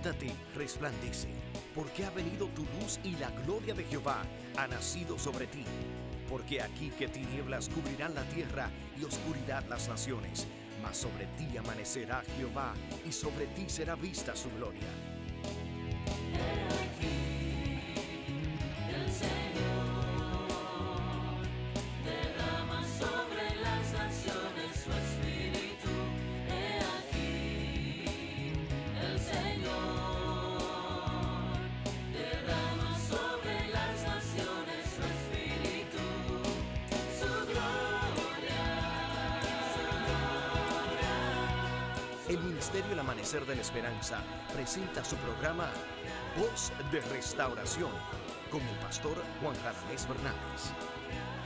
Levántate, resplandece, porque ha venido tu luz y la gloria de Jehová ha nacido sobre ti. Porque aquí que tinieblas cubrirán la tierra y oscuridad las naciones, mas sobre ti amanecerá Jehová y sobre ti será vista su gloria. El Ministerio El Amanecer de la Esperanza presenta su programa Voz de Restauración con el pastor Juan Radamés Fernández.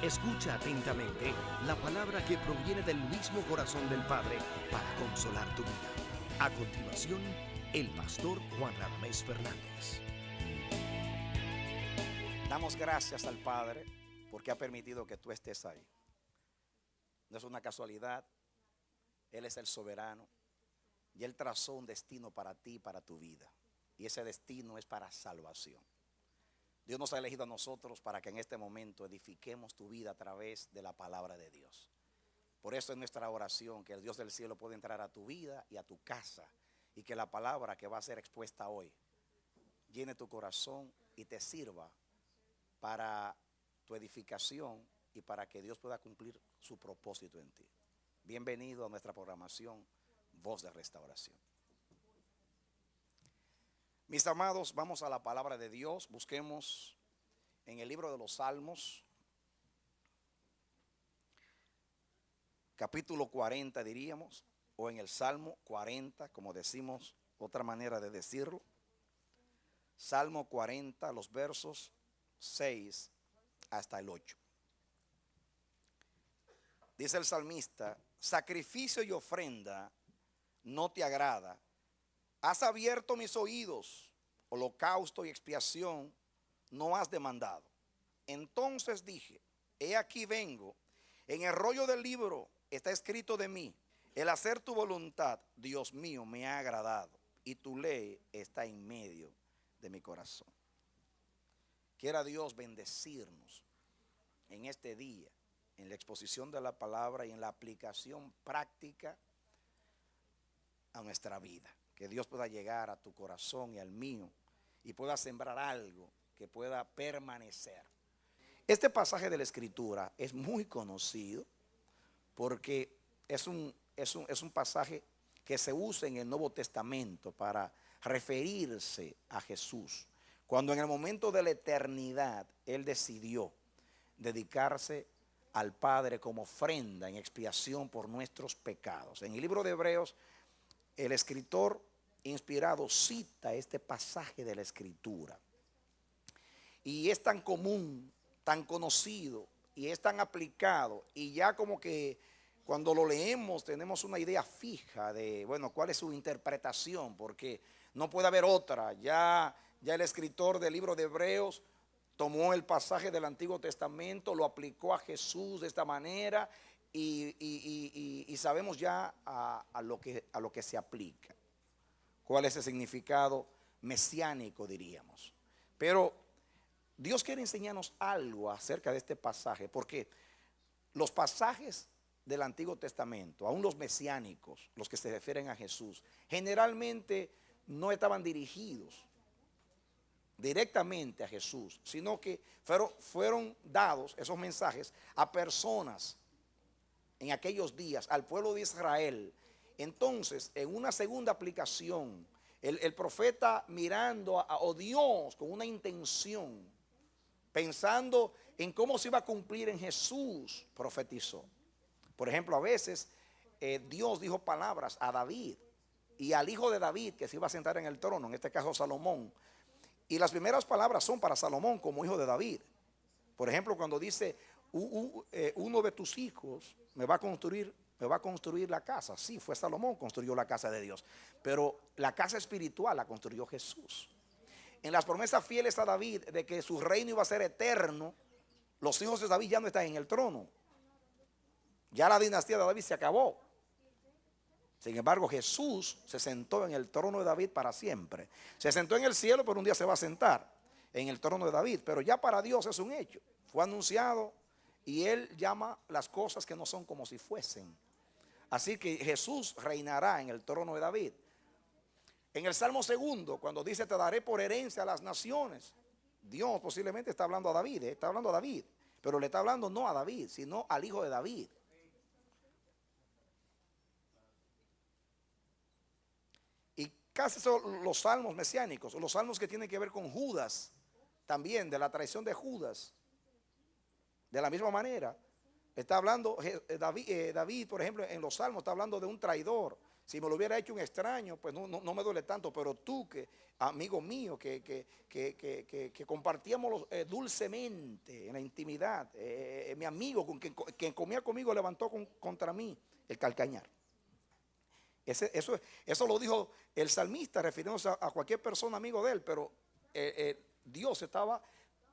Escucha atentamente la palabra que proviene del mismo corazón del Padre para consolar tu vida. A continuación, el pastor Juan Radamés Fernández. Damos gracias al Padre porque ha permitido que tú estés ahí. No es una casualidad, Él es el soberano. Y Él trazó un destino para ti y para tu vida. Y ese destino es para salvación. Dios nos ha elegido a nosotros para que en este momento edifiquemos tu vida a través de la palabra de Dios. Por eso es nuestra oración que el Dios del cielo pueda entrar a tu vida y a tu casa. Y que la palabra que va a ser expuesta hoy llene tu corazón y te sirva para tu edificación y para que Dios pueda cumplir su propósito en ti. Bienvenido a nuestra programación Voz de Restauración. Mis amados, vamos a la palabra de Dios. Busquemos en el libro de los Salmos, capítulo 40 diríamos, o en el Salmo 40, como decimos, otra manera de decirlo. Salmo 40, los versos 6 hasta el 8. Dice el salmista: sacrificio y ofrenda no te agrada, has abierto mis oídos, holocausto y expiación no has demandado. Entonces dije, he aquí vengo, en el rollo del libro está escrito de mí, el hacer tu voluntad, Dios mío, me ha agradado, y tu ley está en medio de mi corazón. Quiera Dios bendecirnos en este día, en la exposición de la palabra y en la aplicación práctica a nuestra vida. Que Dios pueda llegar a tu corazón y al mío y pueda sembrar algo que pueda permanecer. Este pasaje de la Escritura es muy conocido porque es un pasaje que se usa en el Nuevo Testamento para referirse a Jesús. Cuando en el momento de la eternidad Él decidió dedicarse al Padre como ofrenda en expiación por nuestros pecados. En el libro de Hebreos, el escritor inspirado cita este pasaje de la Escritura. Y es tan común, tan conocido y es tan aplicado. Y ya como que cuando lo leemos tenemos una idea fija de, bueno, cuál es su interpretación, porque no puede haber otra. Ya el escritor del libro de Hebreos tomó el pasaje del Antiguo Testamento, lo aplicó a Jesús de esta manera. Y sabemos ya a lo que se aplica. ¿Cuál es el significado mesiánico, diríamos? Pero Dios quiere enseñarnos algo acerca de este pasaje, porque los pasajes del Antiguo Testamento, aún los mesiánicos, los que se refieren a Jesús, generalmente no estaban dirigidos directamente a Jesús, sino que fueron dados esos mensajes a personas en aquellos días, al pueblo de Israel. Entonces, en una segunda aplicación, el profeta mirando a Dios con una intención, pensando en cómo se iba a cumplir en Jesús, profetizó. Por ejemplo, a veces Dios dijo palabras a David y al hijo de David que se iba a sentar en el trono, en este caso Salomón. Y las primeras palabras son para Salomón como hijo de David. Por ejemplo, cuando dice, uno de tus hijos me va a construir la casa. Sí, fue Salomón, construyó la casa de Dios. Pero la casa espiritual la construyó Jesús. En las promesas fieles a David de que su reino iba a ser eterno, los hijos de David ya no están en el trono. Ya la dinastía de David se acabó. Sin embargo, Jesús se sentó en el trono de David para siempre. Se sentó en el cielo, pero un día se va a sentar en el trono de David. Pero ya para Dios es un hecho. Fue anunciado y Él llama las cosas que no son como si fuesen. Así que Jesús reinará en el trono de David. En el Salmo 2, cuando dice te daré por herencia a las naciones, Dios posiblemente está hablando a David, está hablando a David, pero le está hablando no a David, sino al hijo de David. Y casi son los salmos mesiánicos, los salmos que tienen que ver con Judas, también de la traición de Judas. De la misma manera, está hablando David, por ejemplo, en los salmos está hablando de un traidor. Si me lo hubiera hecho un extraño, pues no me duele tanto, pero tú, que amigo mío, que compartíamos dulcemente en la intimidad, mi amigo, quien comía conmigo, levantó contra mí el calcañar. Eso lo dijo el salmista, refiriéndose a cualquier persona amigo de él, pero Dios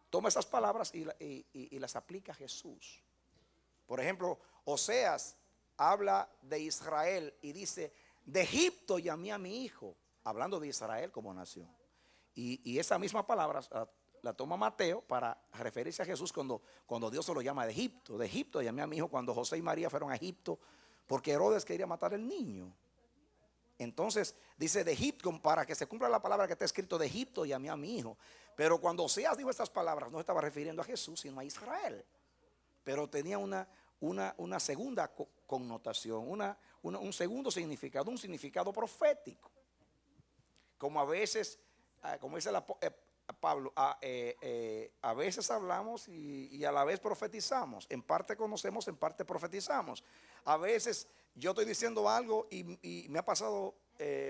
toma esas palabras y las aplica a Jesús. Por ejemplo, Oseas habla de Israel y dice, de Egipto llamé a mi hijo, hablando de Israel como nación. Y esa misma palabra la toma Mateo para referirse a Jesús cuando Dios se lo llama de Egipto. De Egipto llamé a mi hijo, cuando José y María fueron a Egipto porque Herodes quería matar al niño. Entonces dice de Egipto, para que se cumpla la palabra que está escrito, de Egipto llamé a mi hijo. Pero cuando Oseas dijo estas palabras, no estaba refiriendo a Jesús, sino a Israel. Pero tenía una segunda connotación, un segundo significado, un significado profético. Como a veces, como dice Pablo, a veces hablamos y a la vez profetizamos. En parte conocemos, en parte profetizamos. A veces yo estoy diciendo algo y me ha pasado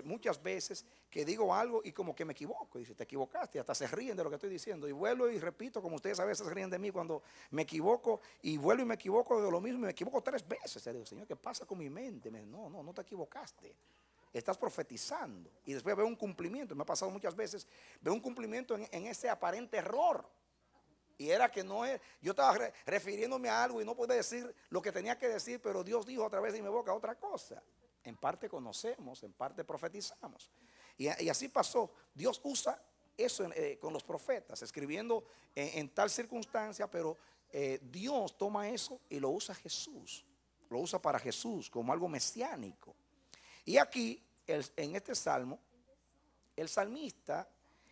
muchas veces que digo algo y como que me equivoco. Y dice, te equivocaste, hasta se ríen de lo que estoy diciendo. Y vuelvo y repito, como ustedes a veces ríen de mí cuando me equivoco, y vuelvo y me equivoco de lo mismo, y me equivoco 3 veces. Y digo, Señor, ¿qué pasa con mi mente? Me dice, no te equivocaste. Estás profetizando. Y después veo un cumplimiento. Me ha pasado muchas veces, veo un cumplimiento en ese aparente error. Y era que no es, yo estaba refiriéndome a algo y no podía decir lo que tenía que decir, pero Dios dijo a través de mi boca otra cosa. En parte conocemos, en parte profetizamos. Y así pasó. Dios usa eso con los profetas, escribiendo en tal circunstancia, pero Dios toma eso y lo usa Jesús. Lo usa para Jesús como algo mesiánico. Y aquí, en este salmo, el salmista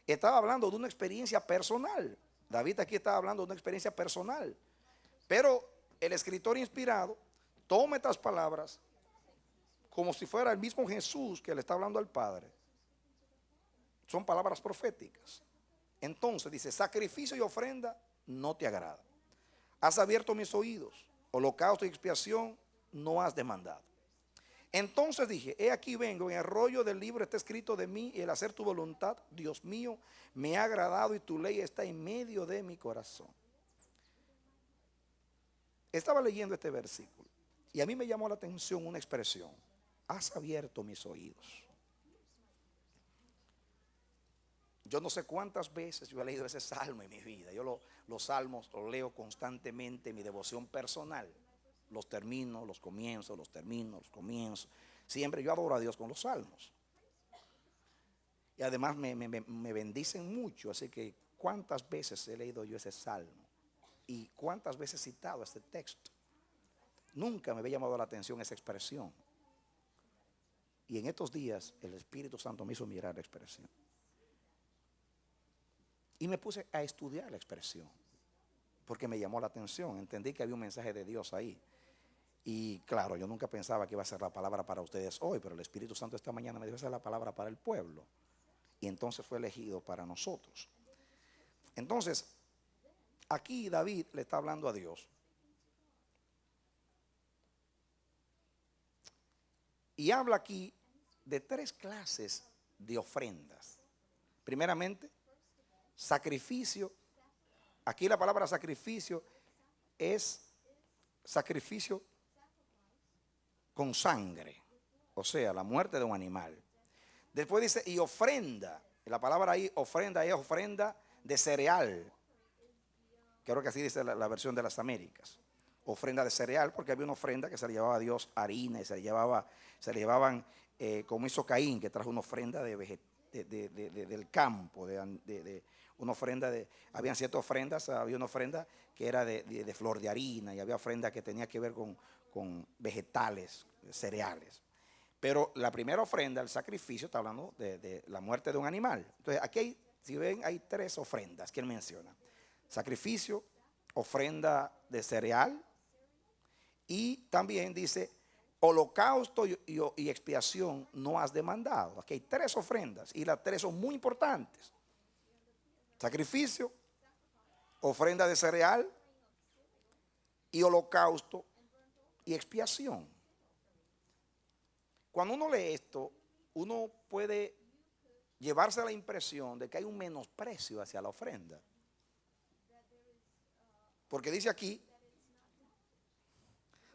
estaba hablando de una experiencia personal. David aquí estaba hablando de una experiencia personal. Pero el escritor inspirado toma estas palabras como si fuera el mismo Jesús que le está hablando al Padre. Son palabras proféticas. Entonces dice, sacrificio y ofrenda no te agrada. Has abierto mis oídos, holocausto y expiación no has demandado. Entonces dije, he aquí vengo, en el rollo del libro está escrito de mí, y el hacer tu voluntad, Dios mío, me ha agradado y tu ley está en medio de mi corazón. Estaba leyendo este versículo y a mí me llamó la atención una expresión, has abierto mis oídos. Yo no sé cuántas veces yo he leído ese salmo en mi vida. Yo los salmos los leo constantemente en mi devoción personal. Los termino, los comienzo, los termino, los comienzo. Siempre yo adoro a Dios con los salmos. Y además me bendicen mucho. Así que cuántas veces he leído yo ese salmo y cuántas veces he citado este texto. Nunca me había llamado la atención esa expresión. Y en estos días el Espíritu Santo me hizo mirar la expresión. Y me puse a estudiar la expresión, porque me llamó la atención. Entendí que había un mensaje de Dios ahí. Y claro, yo nunca pensaba que iba a ser la palabra para ustedes hoy, pero el Espíritu Santo esta mañana me dijo, esa es la palabra para el pueblo. Y entonces fue elegido para nosotros. Entonces, aquí David le está hablando a Dios. Y habla aquí de 3 clases de ofrendas. Primeramente, sacrificio. Aquí la palabra sacrificio es sacrificio con sangre, o sea, la muerte de un animal. Después dice, y ofrenda. La palabra ahí, ofrenda, es ofrenda de cereal. Creo que así dice la versión de las Américas. ofrenda de cereal, porque había una ofrenda que se le llevaba a Dios harina y se le llevaban, como hizo Caín, que trajo una ofrenda del campo, una ofrenda habían 7 ofrendas, había una ofrenda que era de flor de harina y había ofrenda que tenía que ver con vegetales, cereales. Pero la primera ofrenda, el sacrificio, está hablando de la muerte de un animal. Entonces aquí si ven, hay 3 ofrendas que él menciona: sacrificio, ofrenda de cereal, y también dice holocausto y expiación no has demandado. Aquí hay 3 ofrendas y las 3 son muy importantes: sacrificio, ofrenda de cereal y holocausto y expiación. Cuando uno lee esto, uno puede llevarse la impresión de que hay un menosprecio hacia la ofrenda. Porque dice aquí,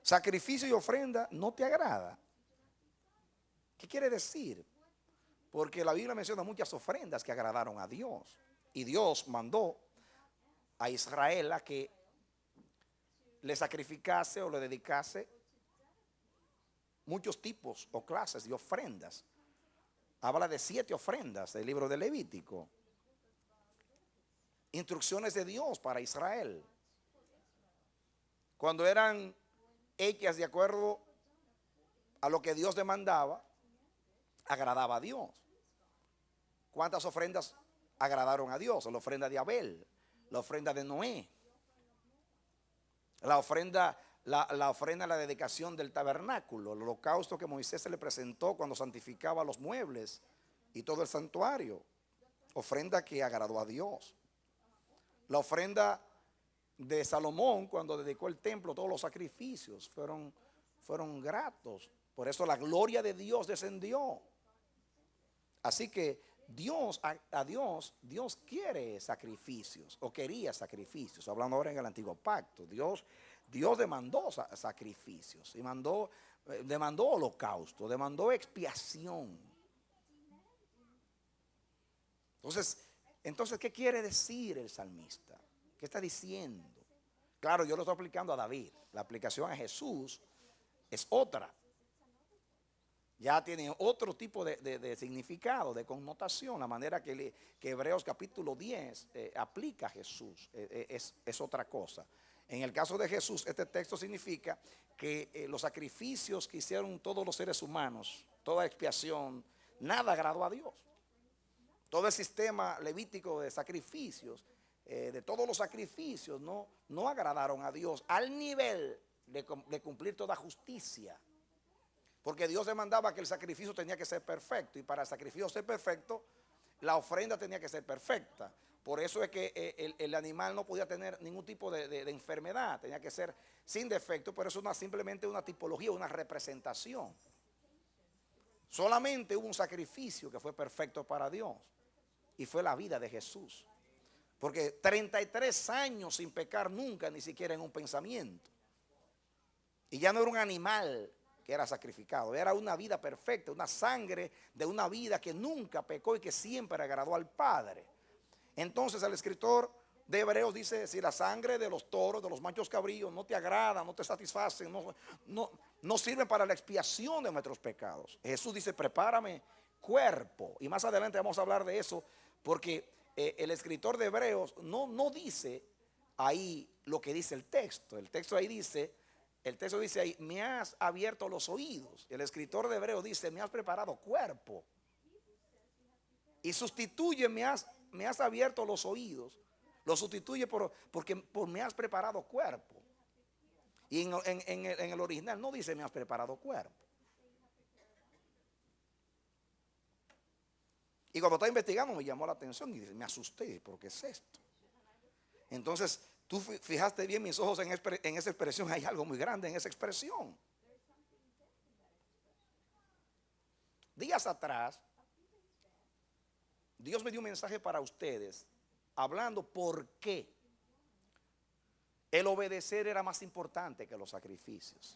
sacrificio y ofrenda no te agrada. ¿Qué quiere decir? Porque la Biblia menciona muchas ofrendas que agradaron a Dios. Y Dios mandó a Israel a que le sacrificase o le dedicase muchos tipos o clases de ofrendas. Habla de 7 ofrendas del libro de Levítico. Instrucciones de Dios para Israel. Cuando eran hechas de acuerdo a lo que Dios demandaba, agradaba a Dios. ¿Cuántas ofrendas agradaron a Dios? La ofrenda de Abel, la ofrenda de Noé, la ofrenda, la dedicación del tabernáculo, el holocausto que Moisés se le presentó cuando santificaba los muebles y todo el santuario, ofrenda que agradó a Dios. La ofrenda de Salomón cuando dedicó el templo, todos los sacrificios fueron gratos. Por eso la gloria de Dios descendió. Así que Dios quiere sacrificios, o quería sacrificios. Hablando ahora en el antiguo pacto, Dios demandó sacrificios y demandó holocausto, demandó expiación. Entonces, ¿qué quiere decir el salmista? ¿Qué está diciendo? Claro, yo lo estoy aplicando a David. La aplicación a Jesús es otra. Ya tiene otro tipo de significado, de connotación. La manera que Hebreos capítulo 10 aplica a Jesús es otra cosa. En el caso de Jesús, este texto significa que los sacrificios que hicieron todos los seres humanos, toda expiación, nada agradó a Dios. Todo el sistema levítico de sacrificios, de todos los sacrificios, no agradaron a Dios al nivel de cumplir toda justicia. Porque Dios demandaba que el sacrificio tenía que ser perfecto, y para el sacrificio ser perfecto, la ofrenda tenía que ser perfecta. Por eso es que el animal no podía tener ningún tipo de enfermedad, tenía que ser sin defecto, pero eso es simplemente una tipología, una representación. Solamente hubo un sacrificio que fue perfecto para Dios, y fue la vida de Jesús. Porque 33 años sin pecar nunca, ni siquiera en un pensamiento. Y ya no era un animal que era sacrificado, era una vida perfecta, una sangre de una vida que nunca pecó y que siempre agradó al Padre. Entonces el escritor de Hebreos dice: si la sangre de los toros, de los machos cabríos no te agrada, no te satisface, no sirven para la expiación de nuestros pecados. Jesús dice: prepárame cuerpo. Y más adelante vamos a hablar de eso, porque el escritor de Hebreos no dice ahí lo que dice el texto. El texto dice ahí: me has abierto los oídos. El escritor de Hebreos dice: me has preparado cuerpo. Y sustituye me has abierto los oídos. Lo sustituye porque me has preparado cuerpo. Y en el original no dice me has preparado cuerpo. Y cuando estaba investigando me llamó la atención y me asusté, ¿pero qué es esto? Entonces, tú fijaste bien mis ojos en esa expresión. Hay algo muy grande en esa expresión. Días atrás, Dios me dio un mensaje para ustedes, hablando por qué el obedecer era más importante que los sacrificios.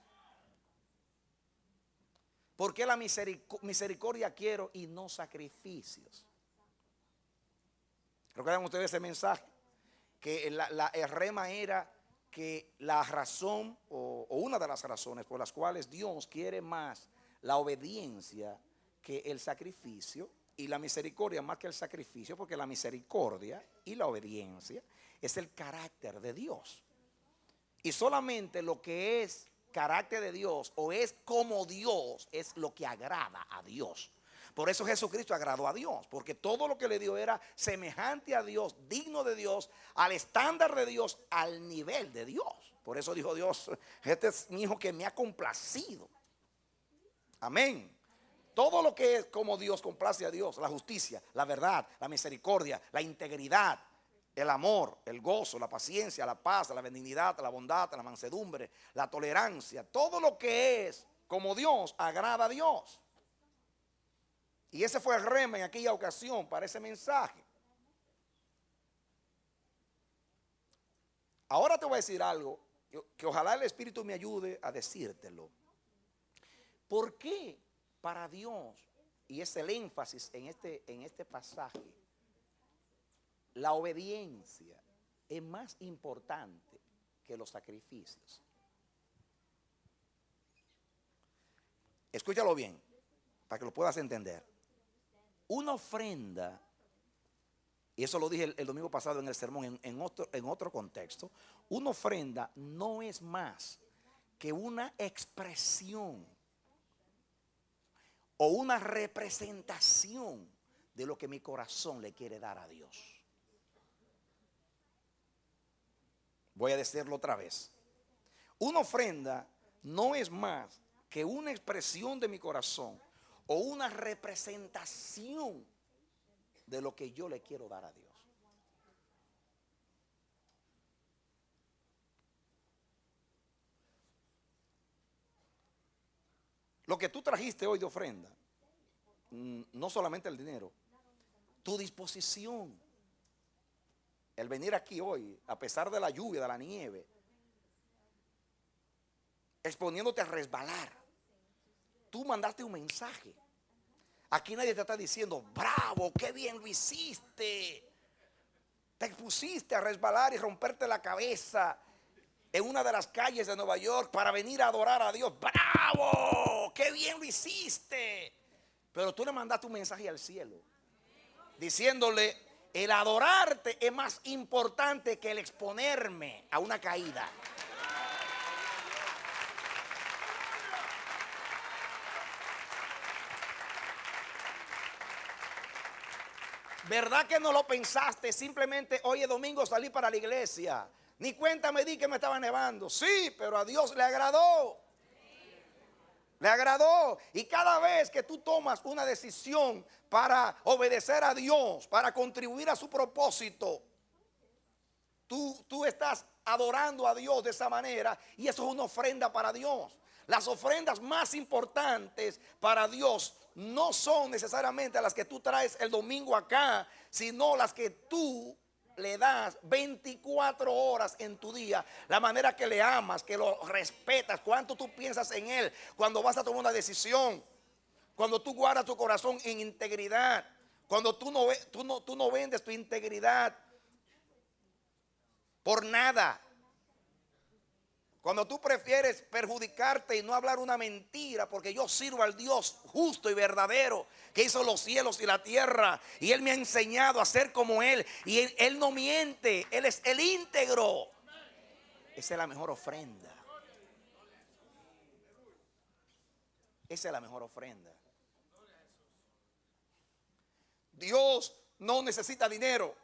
¿Por qué la misericordia quiero y no sacrificios? ¿Recuerdan ustedes ese mensaje? Que el rema era que la razón o una de las razones por las cuales Dios quiere más la obediencia que el sacrificio, y la misericordia más que el sacrificio, porque la misericordia y la obediencia es el carácter de Dios. Y solamente lo que es carácter de Dios o es como Dios es lo que agrada a Dios. Por eso Jesucristo agradó a Dios, porque todo lo que le dio era semejante a Dios, digno de Dios, al estándar de Dios, al nivel de Dios. Por eso dijo Dios: este es mi hijo que me ha complacido. Amén. Todo lo que es como Dios complace a Dios: la justicia, la verdad, la misericordia, la integridad, el amor, el gozo, la paciencia, la paz, la benignidad, la bondad, la mansedumbre, la tolerancia. Todo lo que es como Dios agrada a Dios. Y ese fue el rema en aquella ocasión para ese mensaje. Ahora te voy a decir algo que ojalá el Espíritu me ayude a decírtelo. ¿Por qué para Dios, y es el énfasis en este pasaje, la obediencia es más importante que los sacrificios? Escúchalo bien, para que lo puedas entender. Una ofrenda, y eso lo dije el domingo pasado en el sermón en otro contexto, una ofrenda no es más que una expresión o una representación de lo que mi corazón le quiere dar a Dios. Voy a decirlo otra vez. Una ofrenda no es más que una expresión de mi corazón o una representación de lo que yo le quiero dar a Dios. Lo que tú trajiste hoy de ofrenda, no solamente el dinero, tu disposición, el venir aquí hoy, a pesar de la lluvia, de la nieve, exponiéndote a resbalar. Tú mandaste un mensaje. Aquí nadie te está diciendo: bravo, qué bien lo hiciste. Te expusiste a resbalar y romperte la cabeza en una de las calles de Nueva York para venir a adorar a Dios. ¡Bravo! ¡Qué bien lo hiciste! Pero tú le mandaste un mensaje al cielo diciéndole: el adorarte es más importante que el exponerme a una caída. ¿Verdad que no lo pensaste? Simplemente hoy es domingo, salí para la iglesia. Ni cuenta me di que me estaba nevando. Sí, pero a Dios le agradó. Le agradó. Y cada vez que tú tomas una decisión para obedecer a Dios, para contribuir a su propósito, tú estás adorando a Dios de esa manera, y eso es una ofrenda para Dios. Las ofrendas más importantes para Dios no son necesariamente las que tú traes el domingo acá, sino las que tú le das 24 horas en tu día, la manera que le amas, que lo respetas, cuánto tú piensas en él cuando vas a tomar una decisión, cuando tú guardas tu corazón en integridad, cuando tú no vendes tu integridad por nada, cuando tú prefieres perjudicarte y no hablar una mentira, porque yo sirvo al Dios justo y verdadero que hizo los cielos y la tierra, y Él me ha enseñado a ser como Él, y Él no miente, Él es el íntegro. Esa es la mejor ofrenda. Esa es la mejor ofrenda. Dios no necesita dinero.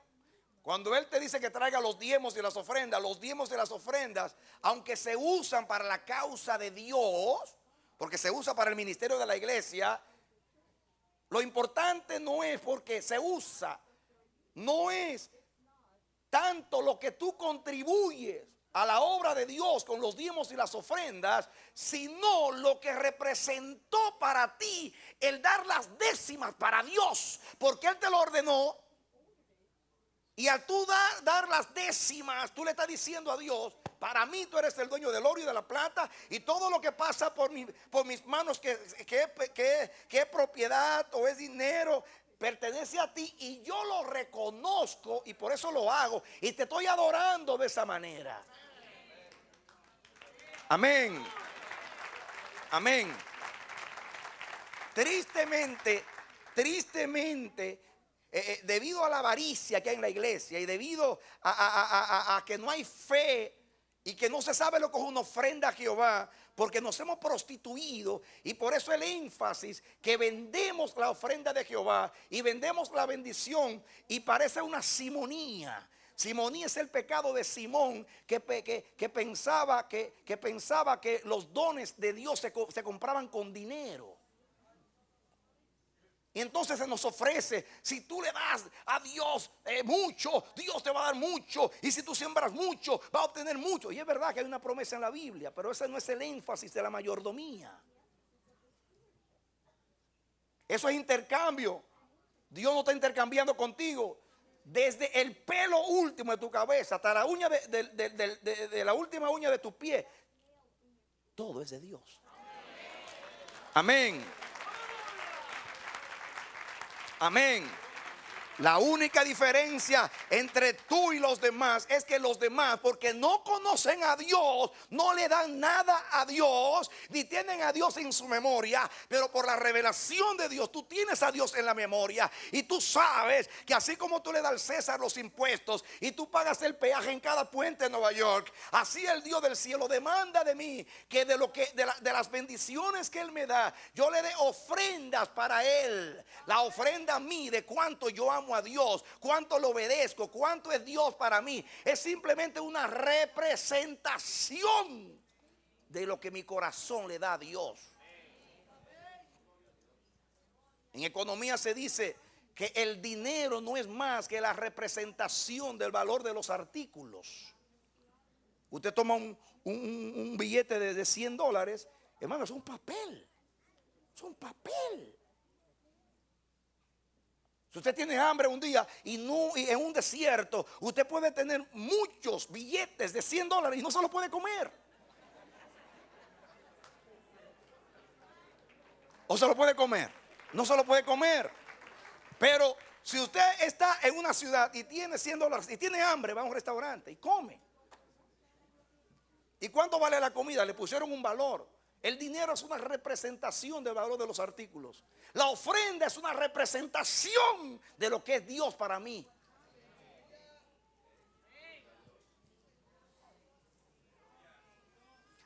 Cuando Él te dice que traiga los diezmos y las ofrendas, aunque se usan para la causa de Dios, porque se usa para el ministerio de la iglesia, lo importante no es porque se usa, no es tanto lo que tú contribuyes a la obra de Dios con los diezmos y las ofrendas, sino lo que representó para ti el dar las décimas para Dios, porque Él te lo ordenó. Y al tú dar las décimas, tú le estás diciendo a Dios: para mí tú eres el dueño del oro y de la plata, y todo lo que pasa por mis manos que es propiedad o es dinero, pertenece a ti, y yo lo reconozco y por eso lo hago, y te estoy adorando de esa manera. Amén. Amén. Tristemente, debido a la avaricia que hay en la iglesia y debido a que no hay fe y que no se sabe lo que es una ofrenda a Jehová, porque nos hemos prostituido, y por eso el énfasis que vendemos la ofrenda de Jehová y vendemos la bendición, y parece una simonía. Simonía es el pecado de Simón, que pensaba que los dones de Dios se compraban con dinero. Y entonces se nos ofrece, si tú le das a Dios mucho, Dios te va a dar mucho. Y si tú siembras mucho, va a obtener mucho. Y es verdad que hay una promesa en la Biblia, pero ese no es el énfasis de la mayordomía. Eso es intercambio. Dios no está intercambiando contigo. Desde el pelo último de tu cabeza hasta la uña de la última uña de tu pie, todo es de Dios. Amén. Amén. La única diferencia entre tú y los demás es que los demás, porque no conocen a Dios, no le dan nada a Dios, ni tienen a Dios en su memoria. Pero por la revelación de Dios, tú tienes a Dios en la memoria. Y tú sabes que así como tú le das al César los impuestos y tú pagas el peaje en cada puente de Nueva York, así el Dios del cielo demanda de mí que de las bendiciones que Él me da, yo le dé ofrendas para Él. La ofrenda a mí de cuánto yo amo a Dios, cuánto lo obedezco, cuánto es Dios para mí, es simplemente una representación de lo que mi corazón le da a Dios. En economía se dice que el dinero no es más que la representación del valor de los artículos. Usted toma un billete de $100, hermano, es un papel. Es un papel. Si usted tiene hambre un día y en un desierto, usted puede tener muchos billetes de $100 y no se los puede comer. ¿O se lo puede comer? No se lo puede comer. Pero si usted está en una ciudad y tiene $100 y tiene hambre, va a un restaurante y come. ¿Y cuánto vale la comida? Le pusieron un valor. El dinero es una representación del valor de los artículos. La ofrenda es una representación de lo que es Dios para mí.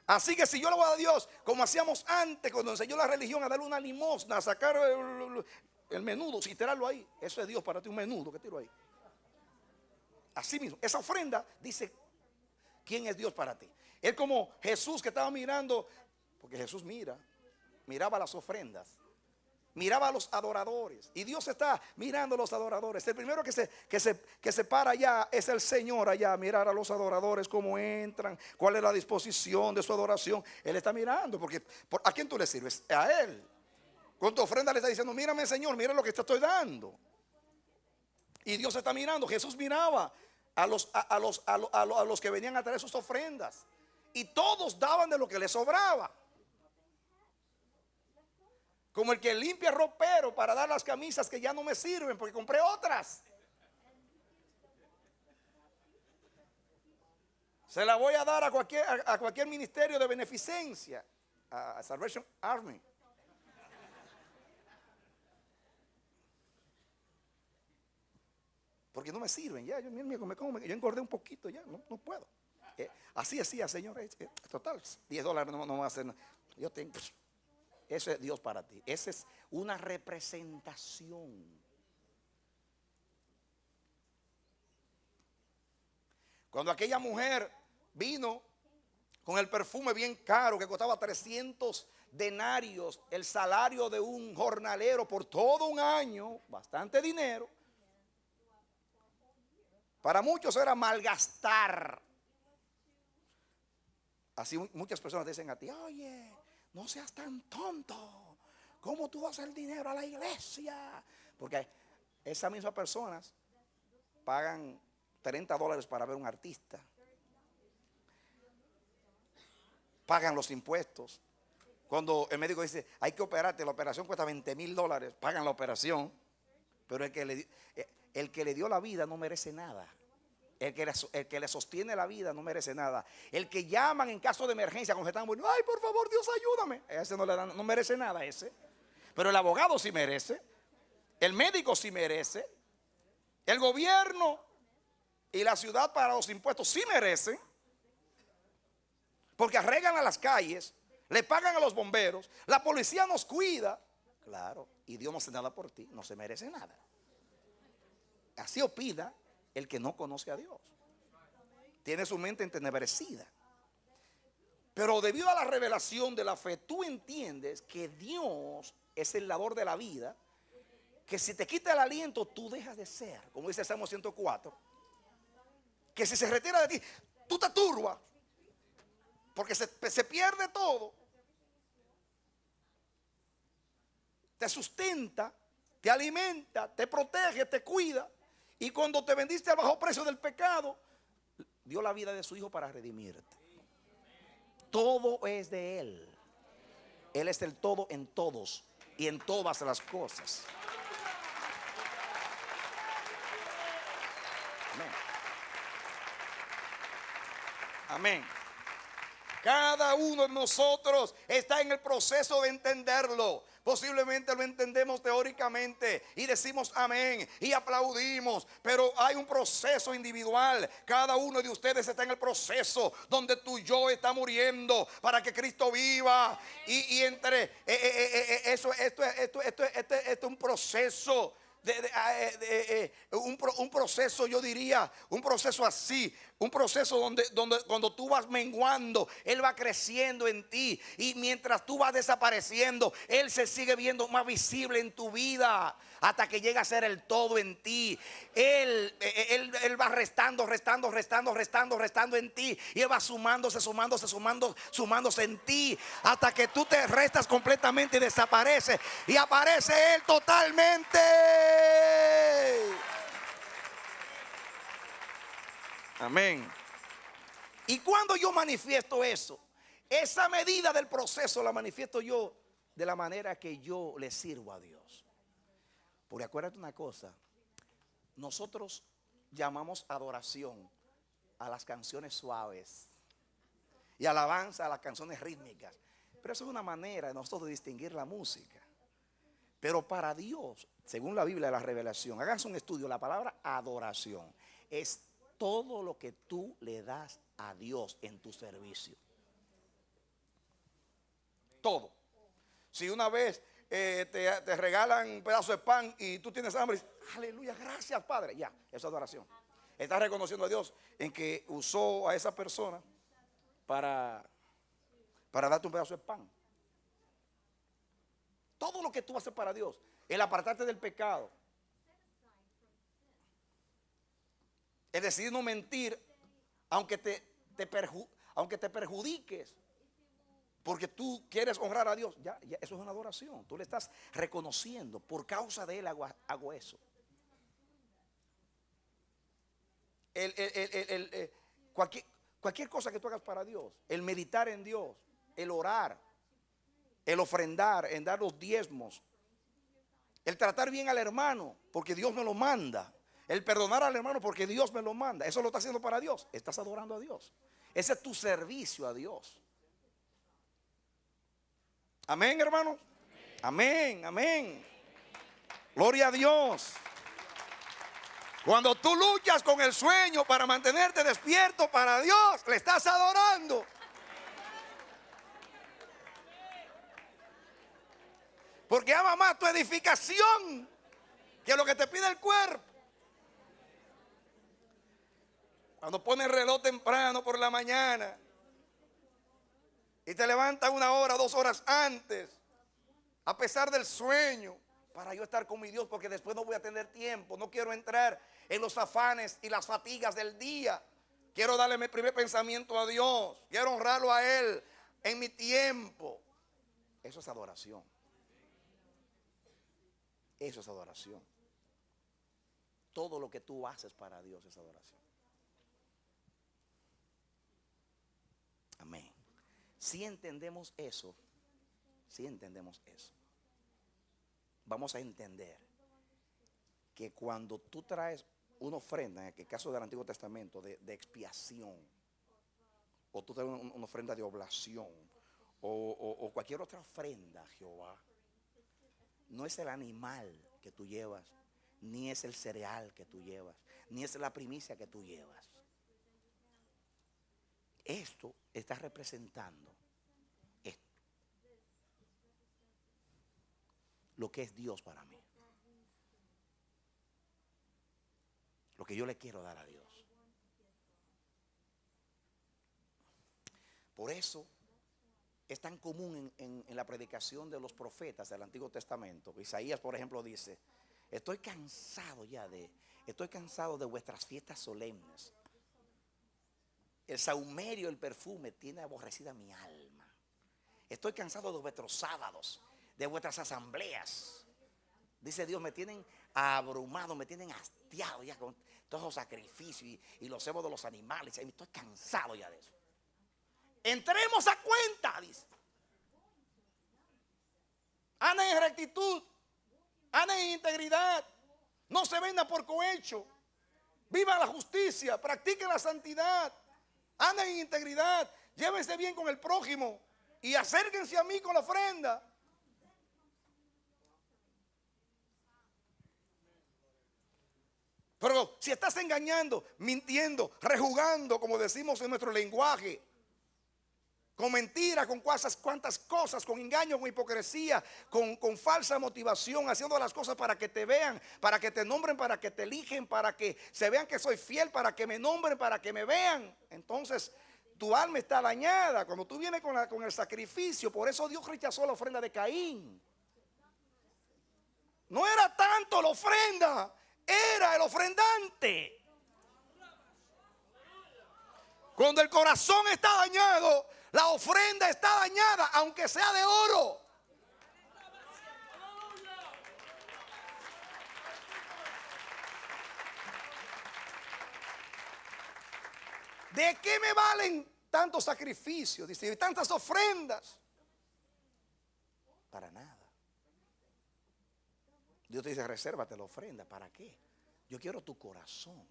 Así que si yo le voy a Dios, como hacíamos antes cuando enseñó la religión, a darle una limosna, a sacar el menudo, sin tirarlo ahí. Eso es Dios para ti, un menudo que tiro ahí. Así mismo, esa ofrenda dice quién es Dios para ti. Es como Jesús que estaba mirando, porque Jesús miraba las ofrendas, miraba a los adoradores. Y Dios está mirando a los adoradores. El primero que se para allá es el Señor allá, mirar a los adoradores, cómo entran, cuál es la disposición de su adoración. Él está mirando, porque ¿a quién tú le sirves? A Él. Con tu ofrenda le está diciendo, mírame Señor, mira lo que te estoy dando. Y Dios está mirando. Jesús miraba a los que venían a traer sus ofrendas. Y todos daban de lo que les sobraba. Como el que limpia ropero para dar las camisas que ya no me sirven porque compré otras. Se la voy a dar a cualquier ministerio de beneficencia, a Salvation Army. Porque no me sirven ya. Yo engordé un poquito ya, no puedo. Así decía, Señor, total, $10 no me va a hacer nada. Yo tengo... Eso es Dios para ti. Esa es una representación. Cuando aquella mujer vino con el perfume bien caro que costaba 300 denarios, el salario de un jornalero por todo un año, bastante dinero. Para muchos era malgastar. Así muchas personas dicen a ti, oye, no seas tan tonto. ¿Cómo tú vas a hacer dinero a la iglesia? Porque esas mismas personas pagan $30 para ver un artista. Pagan los impuestos. Cuando el médico dice, hay que operarte, la operación cuesta $20,000, pagan la operación. Pero el que le dio la vida no merece nada. El que le sostiene la vida no merece nada. El que llaman en caso de emergencia cuando están muriendo, ay, por favor, Dios, ayúdame. Ese no le dan, no merece nada ese. Pero el abogado sí merece. El médico sí merece. El gobierno y la ciudad para los impuestos sí merecen. Porque arreglan a las calles, le pagan a los bomberos, la policía nos cuida. Claro, y Dios no hace nada por ti, no se merece nada. Así opina el que no conoce a Dios. Tiene su mente entenebrecida. Pero debido a la revelación de la fe, tú entiendes que Dios es el dador de la vida. Que si te quita el aliento, tú dejas de ser. Como dice el Salmo 104. Que si se retira de ti, tú te turbas. Porque se pierde todo. Te sustenta, te alimenta, te protege, te cuida. Y cuando te vendiste al bajo precio del pecado, dio la vida de su hijo para redimirte. Todo es de Él. Él es el todo en todos y en todas las cosas. Amén. Amén. Cada uno de nosotros está en el proceso de entenderlo. Posiblemente lo entendemos teóricamente y decimos amén y aplaudimos, pero hay un proceso individual. Cada uno de ustedes está en el proceso donde tu yo está muriendo para que Cristo viva. Y entre esto es un proceso. Un proceso, yo diría, un proceso así, un proceso donde cuando tú vas menguando, Él va creciendo en ti, y mientras tú vas desapareciendo, Él se sigue viendo más visible en tu vida hasta que llega a ser el todo en ti. Él va restando en ti, y Él va sumándose en ti hasta que tú te restas completamente y desaparece y aparece Él totalmente. Amén. Y cuando yo manifiesto eso, esa medida del proceso la manifiesto yo de la manera que yo le sirvo a Dios. Porque acuérdate una cosa, nosotros llamamos adoración a las canciones suaves y alabanza a las canciones rítmicas, pero eso es una manera de nosotros de distinguir la música. Pero para Dios, según la Biblia de la Revelación, háganse un estudio, la palabra adoración es todo lo que tú le das a Dios en tu servicio. Todo. Si una vez te regalan un pedazo de pan y tú tienes hambre, aleluya, gracias Padre, ya, eso es adoración. Estás reconociendo a Dios en que usó a esa persona para darte un pedazo de pan. Todo lo que tú haces para Dios, el apartarte del pecado, el decidir no mentir, aunque te perjudiques, porque tú quieres honrar a Dios, ya eso es una adoración. Tú le estás reconociendo, por causa de Él hago eso. Cualquier cosa que tú hagas para Dios, el meditar en Dios, el orar, el ofrendar, en dar los diezmos, el tratar bien al hermano porque Dios me lo manda, el perdonar al hermano porque Dios me lo manda, eso lo estás haciendo para Dios. Estás adorando a Dios. Ese es tu servicio a Dios. Amén, hermano. Amén, amén. Gloria a Dios. Cuando tú luchas con el sueño para mantenerte despierto para Dios, le estás adorando. Porque ama más tu edificación que lo que te pide el cuerpo. Cuando pones el reloj temprano por la mañana y te levantas 1 hora, 2 horas antes, a pesar del sueño, para yo estar con mi Dios, porque después no voy a tener tiempo. No quiero entrar en los afanes y las fatigas del día. Quiero darle mi primer pensamiento a Dios. Quiero honrarlo a Él en mi tiempo. Eso es adoración. Eso es adoración. Todo lo que tú haces para Dios es adoración. Amén. Si entendemos eso, vamos a entender que cuando tú traes una ofrenda, en el caso del Antiguo Testamento, de expiación, o tú traes una ofrenda de oblación, o cualquier otra ofrenda a Jehová, no es el animal que tú llevas, ni es el cereal que tú llevas, ni es la primicia que tú llevas. Esto está representando esto, lo que es Dios para mí, lo que yo le quiero dar a Dios. Por eso es tan común en la predicación de los profetas del Antiguo Testamento. Isaías, por ejemplo, dice: estoy cansado de vuestras fiestas solemnes. El sahumerio, el perfume tiene aborrecida mi alma. Estoy cansado de vuestros sábados, de vuestras asambleas. Dice Dios, me tienen abrumado, me tienen hastiado ya con todos los sacrificios y los cebos de los animales. Estoy cansado ya de eso. Entremos a cuenta, dice. Anden en rectitud, anden en integridad, no se vendan por cohecho, vivan la justicia, practiquen la santidad, anden en integridad, llévense bien con el prójimo y acérquense a mí con la ofrenda. Pero si estás engañando, mintiendo, rejugando, como decimos en nuestro lenguaje, con mentiras, con cuantas cosas, con engaño, con hipocresía, con falsa motivación, haciendo las cosas para que te vean, para que te nombren, para que te eligen, para que se vean que soy fiel, para que me nombren, para que me vean. Entonces tu alma está dañada cuando tú vienes con el sacrificio. Por eso Dios rechazó la ofrenda de Caín. No era tanto la ofrenda, era el ofrendante. Cuando el corazón está dañado, la ofrenda está dañada, aunque sea de oro. ¿De qué me valen tantos sacrificios? Dice, y tantas ofrendas. Para nada. Dios te dice, resérvate la ofrenda. ¿Para qué? Yo quiero tu corazón.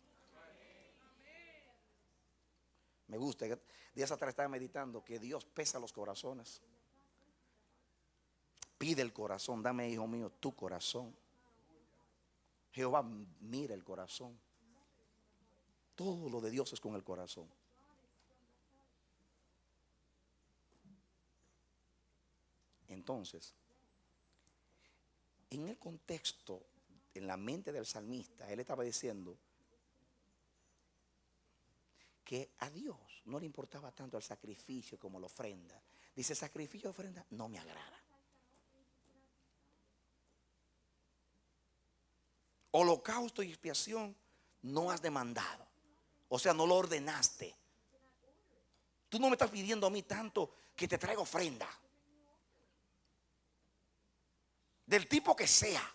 Me gusta. Días atrás estaba meditando que Dios pesa los corazones. Pide el corazón. Dame, hijo mío, tu corazón. Jehová mira el corazón. Todo lo de Dios es con el corazón. Entonces, en el contexto, en la mente del salmista, él estaba diciendo que a Dios no le importaba tanto el sacrificio como la ofrenda. Dice, sacrificio y ofrenda no me agrada. Holocausto y expiación no has demandado. O sea, no lo ordenaste. Tú no me estás pidiendo a mí tanto que te traiga ofrenda. Del tipo que sea.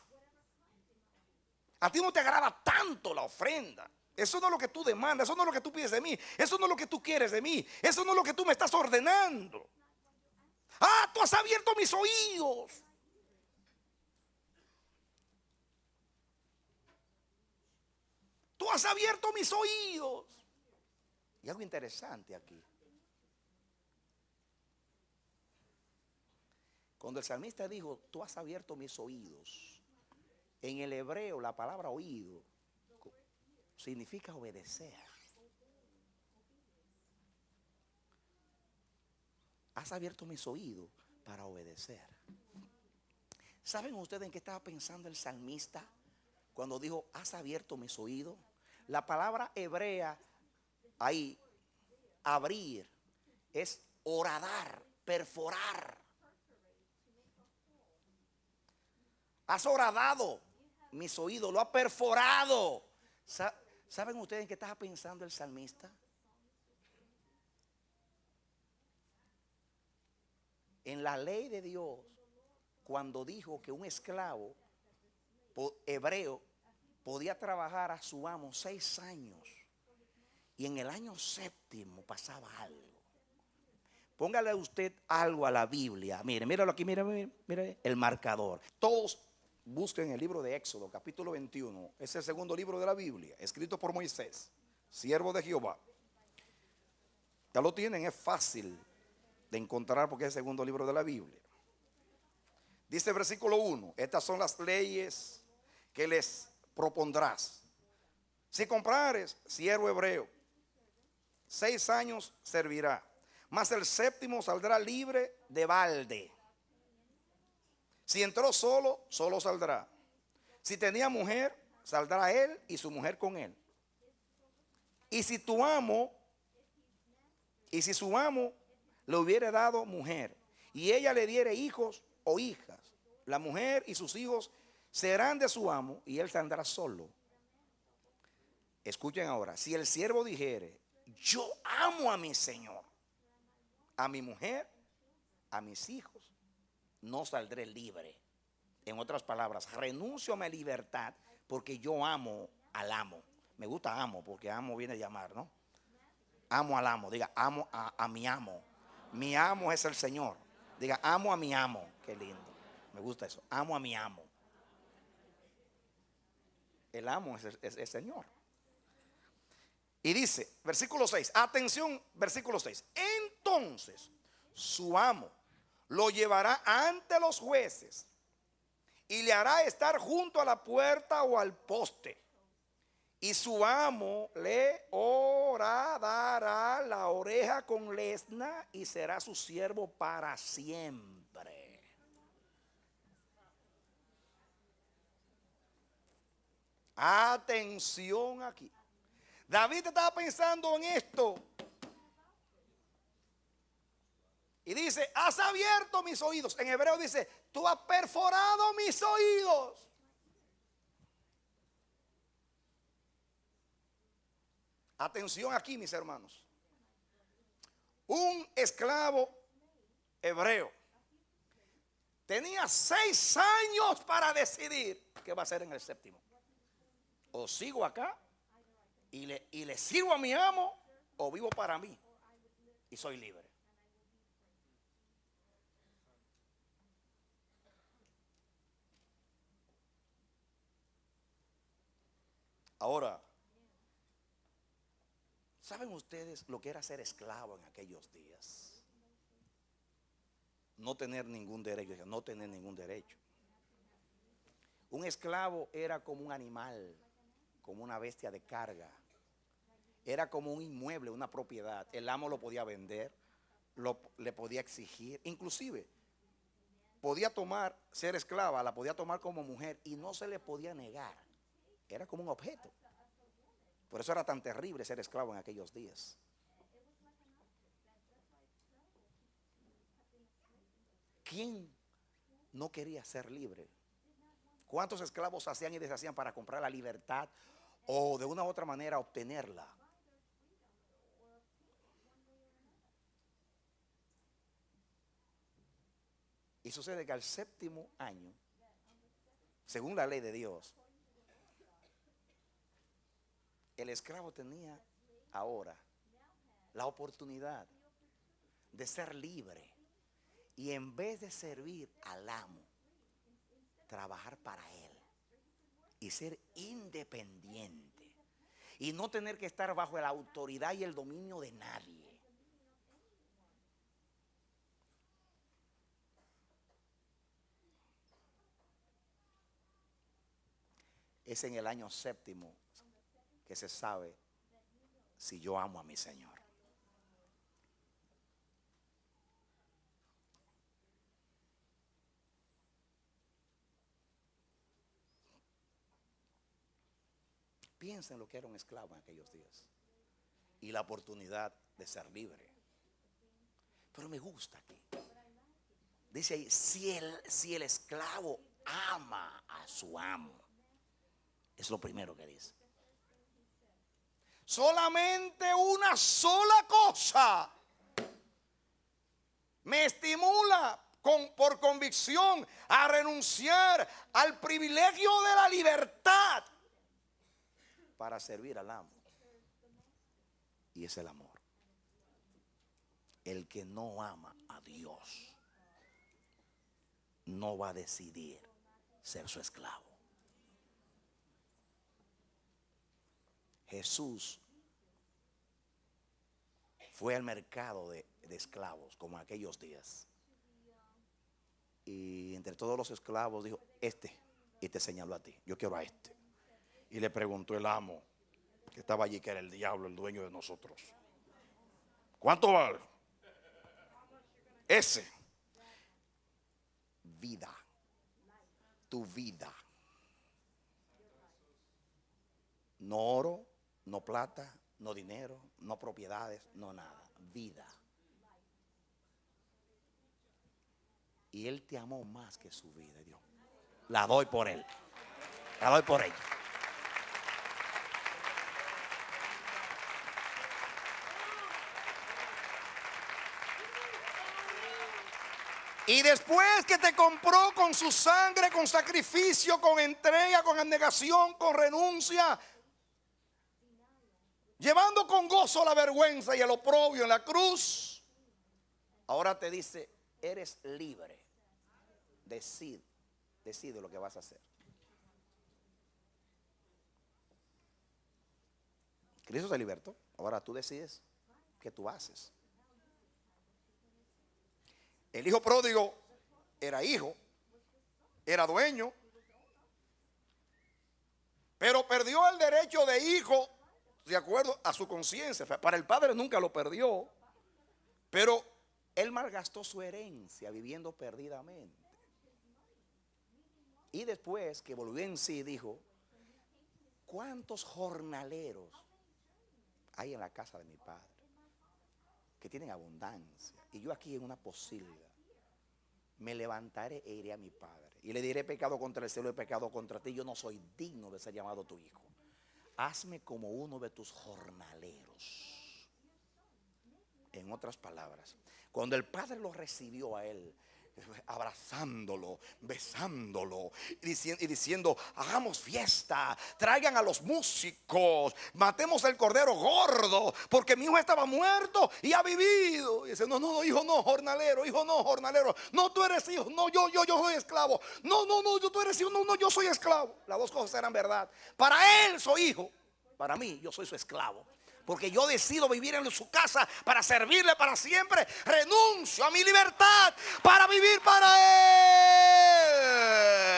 A ti no te agrada tanto la ofrenda. Eso no es lo que tú demandas, eso no es lo que tú pides de mí, eso no es lo que tú quieres de mí, eso no es lo que tú me estás ordenando. Ah, tú has abierto mis oídos. Tú has abierto mis oídos. Y algo interesante aquí. Cuando el salmista dijo, tú has abierto mis oídos, en el hebreo la palabra oído significa obedecer. Has abierto mis oídos para obedecer. ¿Saben ustedes en qué estaba pensando el salmista cuando dijo, has abierto mis oídos? La palabra hebrea ahí, abrir, es horadar, perforar. Has horadado mis oídos, lo ha perforado. ¿Saben ustedes en qué estaba pensando el salmista? En la ley de Dios, cuando dijo que un esclavo hebreo podía trabajar a su amo 6 años y en el año 7º pasaba algo. Póngale usted algo a la Biblia. Mire, míralo aquí, mire el marcador. Todos busquen el libro de Éxodo, capítulo 21. Es el segundo libro de la Biblia, escrito por Moisés, siervo de Jehová. Ya lo tienen, es fácil de encontrar porque es el segundo libro de la Biblia. Dice el versículo 1: estas son las leyes que les propondrás. Si comprares siervo hebreo, 6 años servirá, mas el séptimo saldrá libre de balde. Si entró solo, solo saldrá. Si tenía mujer, saldrá él y su mujer con él. Y si su amo le hubiere dado mujer, y ella le diere hijos o hijas, la mujer y sus hijos serán de su amo, y él saldrá solo. Escuchen ahora: si el siervo dijere, yo amo a mi señor, a mi mujer, a mis hijos, no saldré libre. En otras palabras, renuncio a mi libertad porque yo amo al amo. Me gusta amo porque amo viene a llamar, ¿no? Amo al amo. Diga, amo a mi amo. Mi amo es el Señor. Diga, amo a mi amo. Qué lindo. Me gusta eso. Amo a mi amo. El amo es el Señor. Y dice, versículo 6. Atención, versículo 6. Entonces su amo lo llevará ante los jueces y le hará estar junto a la puerta o al poste. Y su amo le horadará la oreja con lesna y será su siervo para siempre. Atención aquí. David estaba pensando en esto. Y dice, has abierto mis oídos. En hebreo dice, tú has perforado mis oídos. Atención aquí, mis hermanos. Un esclavo hebreo tenía 6 años para decidir qué va a hacer en el séptimo. O sigo acá y le sirvo a mi amo, o vivo para mí y soy libre. Ahora, ¿saben ustedes lo que era ser esclavo en aquellos días? No tener ningún derecho, no tener ningún derecho. Un esclavo era como un animal, como una bestia de carga. Era como un inmueble, una propiedad. El amo lo podía vender, le podía exigir, inclusive podía tomar, ser esclava, la podía tomar como mujer y no se le podía negar. Era como un objeto. Por eso era tan terrible ser esclavo en aquellos días. ¿Quién no quería ser libre? ¿Cuántos esclavos hacían y deshacían para comprar la libertad o de una u otra manera obtenerla? Y sucede que al séptimo año, según la ley de Dios, el esclavo tenía ahora la oportunidad de ser libre y en vez de servir al amo, trabajar para él y ser independiente y no tener que estar bajo la autoridad y el dominio de nadie. Es en el año séptimo que se sabe si yo amo a mi Señor. Piensa en lo que era un esclavo en aquellos días y la oportunidad de ser libre. Pero me gusta aquí. Dice ahí, si el esclavo ama a su amo. Es lo primero que dice. Solamente una sola cosa me estimula por convicción a renunciar al privilegio de la libertad para servir al amo. Y es el amor. El que no ama a Dios no va a decidir ser su esclavo. Jesús fue al mercado de esclavos como en aquellos días. Y entre todos los esclavos dijo, y te señaló a ti, yo quiero a este. Y le preguntó el amo que estaba allí, que era el diablo, el dueño de nosotros, ¿cuánto vale? Ese. Vida. Tu vida. No oro, no plata, no dinero, no propiedades, no nada. Vida. Y Él te amó más que su vida, Dios. La doy por Él. La doy por ella. Y después que te compró con su sangre, con sacrificio, con entrega, con abnegación, con renuncia, llevando con gozo la vergüenza y el oprobio en la cruz, ahora te dice, eres libre. Decide lo que vas a hacer. Cristo te libertó. Ahora tú decides qué tú haces. El hijo pródigo era hijo, era dueño, pero perdió el derecho de hijo de acuerdo a su conciencia. Para el padre nunca lo perdió, pero él malgastó su herencia viviendo perdidamente. Y después que volvió en sí dijo, ¿cuántos jornaleros hay en la casa de mi padre que tienen abundancia? Y yo aquí en una posilga. Me levantaré e iré a mi padre y le diré, pecado contra el cielo, he pecado contra ti, yo no soy digno de ser llamado tu hijo. Hazme como uno de tus jornaleros. En otras palabras, cuando el padre lo recibió a él, abrazándolo, besándolo y diciendo, hagamos fiesta, traigan a los músicos, matemos el cordero gordo, porque mi hijo estaba muerto y ha vivido. Y dice, no, hijo no, jornalero, no, tú eres hijo, no, yo soy esclavo, no, tú eres hijo, no, yo soy esclavo. Las dos cosas eran verdad. Para él soy hijo, para mí yo soy su esclavo. Porque yo decido vivir en su casa para servirle para siempre. Renuncio a mi libertad para vivir para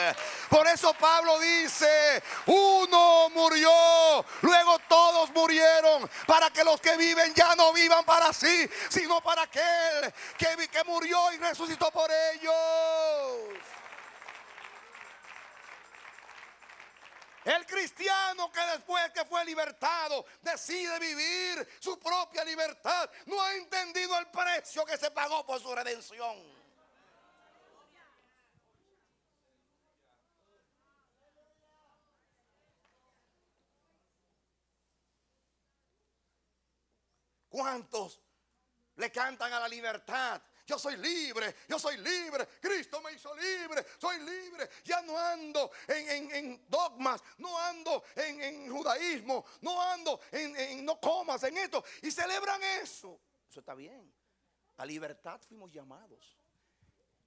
Él. Por eso Pablo dice, uno murió, luego todos murieron, para que los que viven ya no vivan para sí, sino para aquel que murió y resucitó por ellos. El cristiano que después que fue libertado decide vivir su propia libertad, no ha entendido el precio que se pagó por su redención. ¿Cuántos le cantan a la libertad? Yo soy libre, Cristo me hizo libre, soy libre. Ya no ando en dogmas, no ando en judaísmo, no ando en no comas, en esto. Y celebran eso. Eso está bien. A libertad fuimos llamados.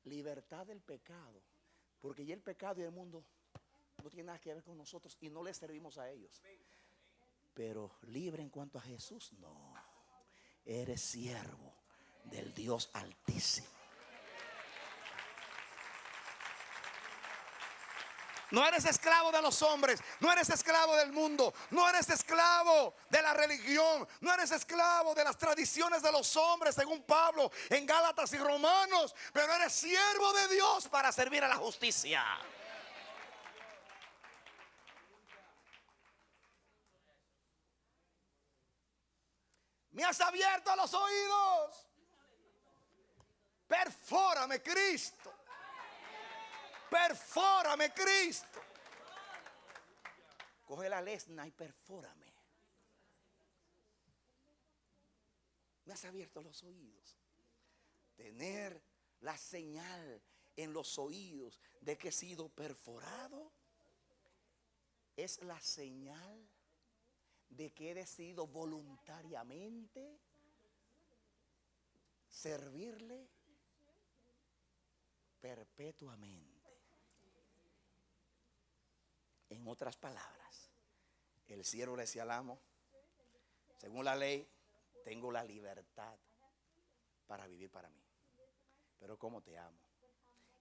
Libertad del pecado. Porque ya el pecado y el mundo no tiene nada que ver con nosotros y no le servimos a ellos. Pero libre en cuanto a Jesús, no. Eres siervo del Dios Altísimo. No eres esclavo de los hombres, no eres esclavo del mundo, no eres esclavo de la religión, no eres esclavo de las tradiciones de los hombres, según Pablo en Gálatas y Romanos, pero eres siervo de Dios para servir a la justicia. Me has abierto los oídos. Perfórame, Cristo. Perfórame, Cristo. Coge la lesna y perfórame. Me has abierto los oídos. Tener la señal en los oídos de que he sido perforado es la señal de que he decidido voluntariamente servirle perpetuamente. En otras palabras, el siervo le decía al amo: según la ley, tengo la libertad para vivir para mí, pero como te amo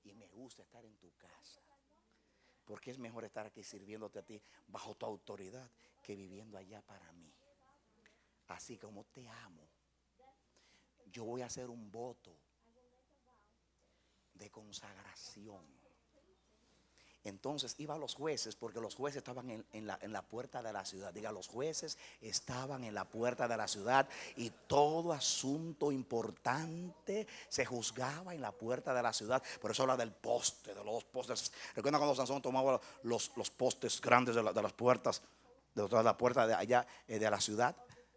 y me gusta estar en tu casa, porque es mejor estar aquí sirviéndote a ti bajo tu autoridad que viviendo allá para mí. Así como te amo, yo voy a hacer un voto de consagración. Entonces iba a los jueces, porque los jueces estaban en la puerta de la ciudad. Diga, los jueces estaban en la puerta de la ciudad y todo asunto importante se juzgaba en la puerta de la ciudad. Por eso habla del poste, de los postes. Recuerda cuando Sansón tomaba los postes grandes de las puertas, de la puerta de allá de la ciudad,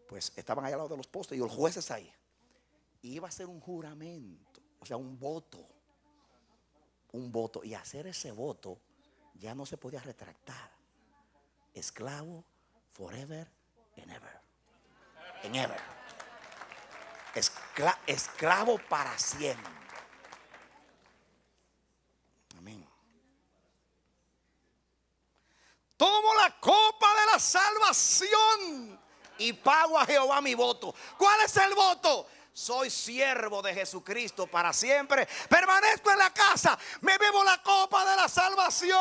pues estaban allá al lado de los postes y los jueces ahí. Y iba a ser un juramento, o sea, un voto. Y hacer ese voto ya no se podía retractar. Esclavo forever and ever. And ever. Esclavo para siempre. Amén. Tomo la copa de la salvación y pago a Jehová mi voto. ¿Cuál es el voto? Soy siervo de Jesucristo para siempre. Permanezco en la casa. Me bebo la copa de la salvación.